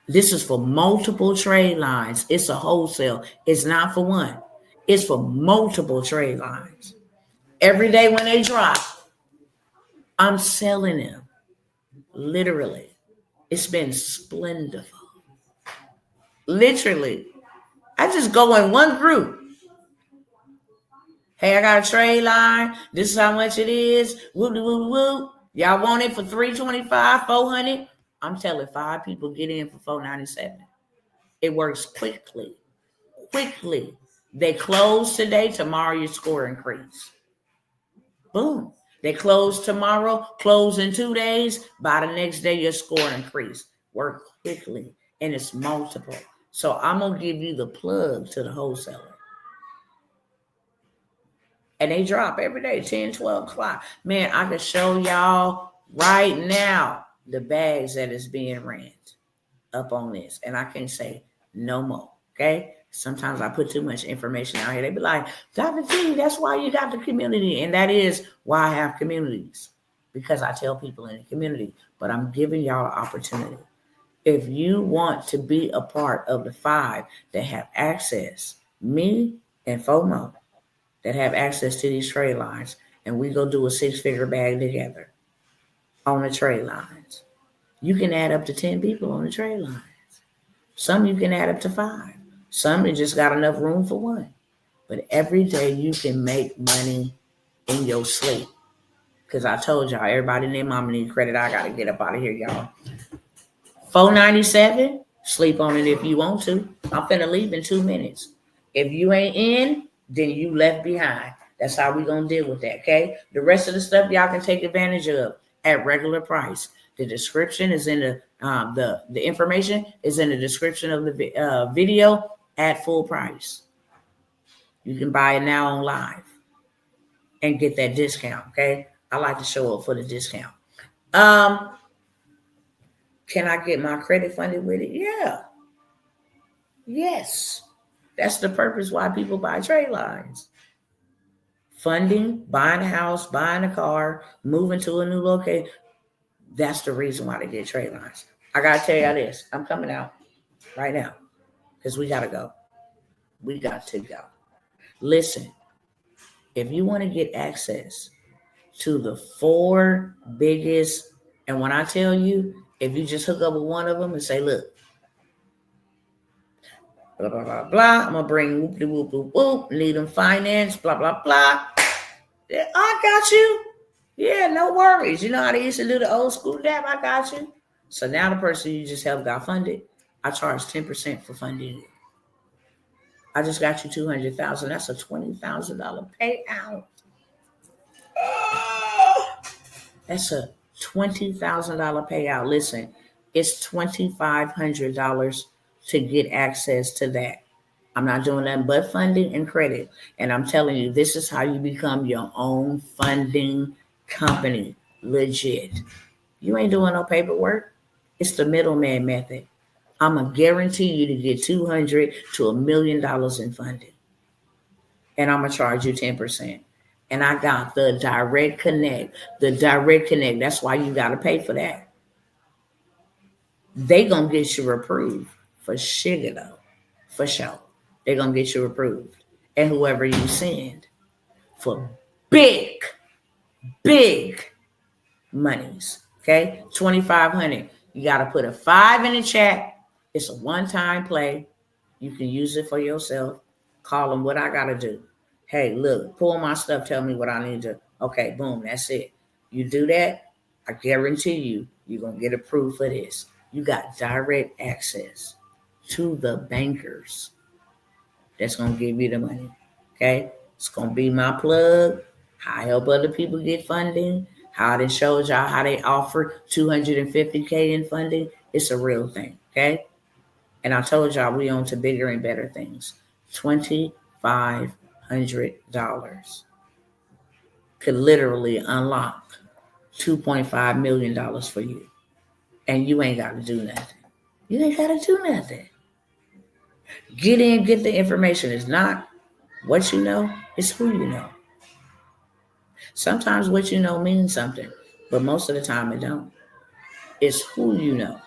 This is for multiple trade lines. It's a wholesale. It's not for one. It's for multiple trade lines. Every day when they drop, I'm selling them. Literally. It's been splendorful. Literally. I just go in one group. Hey, I got a trade line. This is how much it is. Whoop, whoop, whoop. Y'all want it for $325, $400? I'm telling 5 people get in for $497. It works quickly. Quickly. They close today. Tomorrow your score increase. Boom. They close tomorrow. Close in 2 days. By the next day your score increase. Work quickly. And it's multiple. So I'm going to give you the plug to the wholesaler. And they drop every day, 10, 12 o'clock. Man, I can show y'all right now the bags that is being rent up on this. And I can't say no more, okay? Sometimes I put too much information out here. They be like, Dr. T, that's why you got the community. And that is why I have communities. Because I tell people in the community. But I'm giving y'all an opportunity. If you want to be a part of the 5 that have access, me and FOMO, that have access to these trade lines, and we go do a 6-figure bag together on the trade lines. You can add up to 10 people on the trade lines. Some you can add up to 5. Some you just got enough room for 1. But every day you can make money in your sleep. Because I told y'all, everybody and their mama need credit. I got to get up out of here, y'all. $497, sleep on it if you want to. I'm finna leave in 2 minutes. If you ain't in, then you left behind. That's how we gonna deal with that, okay? The rest of the stuff y'all can take advantage of at regular price. The description is in the information is in the description of the video at full price. You can buy it now on live and get that discount, okay? I like to show up for the discount. Can I get my credit funded with it? Yeah. Yes. That's the purpose why people buy trade lines. Funding, buying a house, buying a car, moving to a new location. That's the reason why they get trade lines. I got to tell y'all this. I'm coming out right now because we got to go. We got to go. Listen, if you want to get access to the 4 biggest, and when I tell you, if you just hook up with one of them and say, look, blah, blah, blah, blah. I'm going to bring whoop, whoop, whoop, whoop. Need them finance, blah, blah, blah. Yeah, I got you. Yeah, no worries. You know how they used to do the old school dab? I got you. So now the person you just helped got funded. I charge 10% for funding it. I just got you $200,000. That's a $20,000 payout. That's a $20,000 payout. Listen, it's $2,500 to get access to that. I'm not doing that but funding and credit. And I'm telling you, this is how you become your own funding company. Legit. You ain't doing no paperwork. It's the middleman method. I'm going to guarantee you to get $200,000 to $1 million in funding. And I'm going to charge you 10%. And I got the direct connect. The direct connect. That's why you got to pay for that. They going to get you approved for sugar though. For sure. They're going to get you approved. And whoever you send for big monies. Okay? $2,500. You got to put a 5 in the chat. It's a one-time play. You can use it for yourself. Call them what I got to do. Hey, look, pull my stuff. Tell me what I need to. Okay, boom, that's it. You do that, I guarantee you're going to get approved for this. You got direct access to the bankers that's going to give you the money. Okay? It's going to be my plug. How I help other people get funding. How it shows y'all how they offer $250K in funding. It's a real thing. Okay? And I told y'all we on to bigger and better things. $2,500 could literally unlock $2.5 million for you. And you ain't got to do nothing. You ain't got to do nothing. Get in, get the information. It's not what you know, it's who you know. Sometimes what you know means something, but most of the time it don't. It's who you know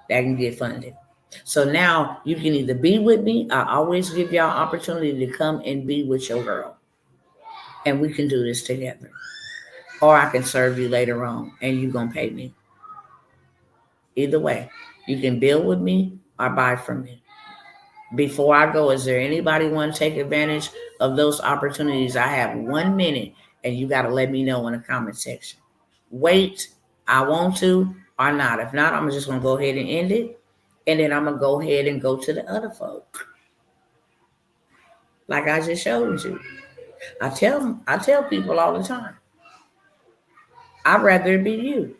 that can get funded. So now you can either be with me. I always give y'all opportunity to come and be with your girl. And we can do this together. Or I can serve you later on and you're going to pay me. Either way, you can build with me or buy from me. Before I go, is there anybody want to take advantage of those opportunities? I have 1 minute and you got to let me know in the comment section. Wait, I want to or not. If not, I'm just going to go ahead and end it. And then I'm going to go ahead and go to the other folk. Like I just showed you. I tell people all the time, I'd rather it be you.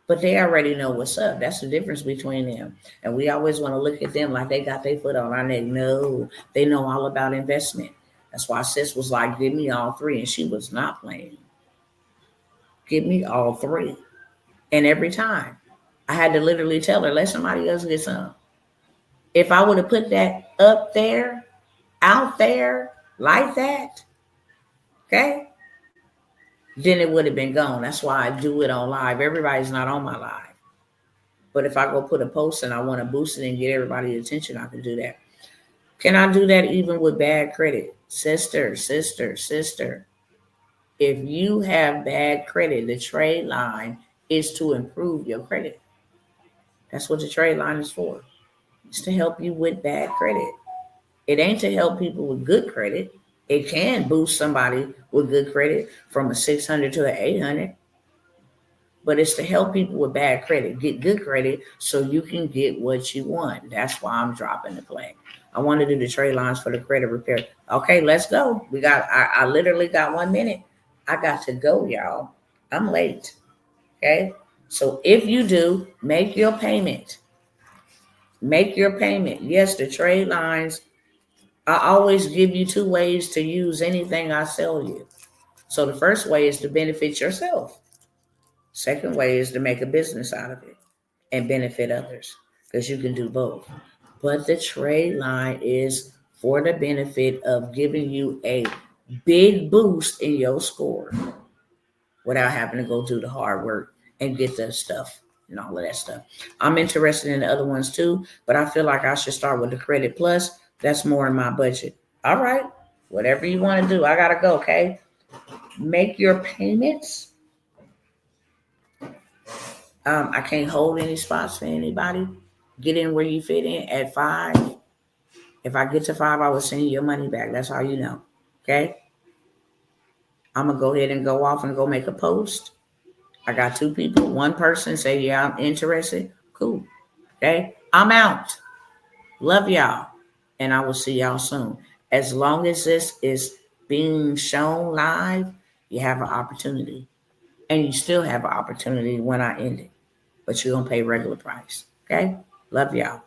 But they already know what's up. That's the difference between them. And we always want to look at them like they got their foot on our neck. No, they know all about investment. That's why sis was like, give me all three. And she was not playing. Give me all three. And every time I had to literally tell her, let somebody else get some. If I would have put that up there, out there, like that, okay, then it would have been gone. That's why I do it on live. Everybody's not on my live. But if I go put a post and I want to boost it and get everybody's attention, I can do that. Can I do that even with bad credit? Sister. If you have bad credit, the trade line is to improve your credit. That's what the trade line is for. It's to help you with bad credit. It ain't to help people with good credit. It can boost somebody with good credit from a 600 to an 800. But it's to help people with bad credit get good credit so you can get what you want. That's why I'm dropping the play. I want to do the trade lines for the credit repair. Okay, let's go. I literally got 1 minute. I got to go, y'all. I'm late. Okay. So if you do, make your payment. Make your payment. Yes, the trade lines. I always give you 2 ways to use anything I sell you. So the first way is to benefit yourself. Second way is to make a business out of it and benefit others, because you can do both. But the trade line is for the benefit of giving you a big boost in your score without having to go do the hard work and get the stuff and all of that stuff. I'm interested in the other ones too, but I feel like I should start with the Credit Plus. That's more in my budget. All right, whatever you want to do. I got to go, okay? Make your payments. I can't hold any spots for anybody. Get in where you fit in at 5. If I get to 5, I will send you your money back. That's how you know. Okay? I'm going to go ahead and go off and go make a post. I got 2 people. 1 person say, yeah, I'm interested. Cool. Okay? I'm out. Love y'all. And I will see y'all soon. As long as this is being shown live, you have an opportunity. And you still have an opportunity when I end it. But you're going to pay regular price. Okay? Love y'all.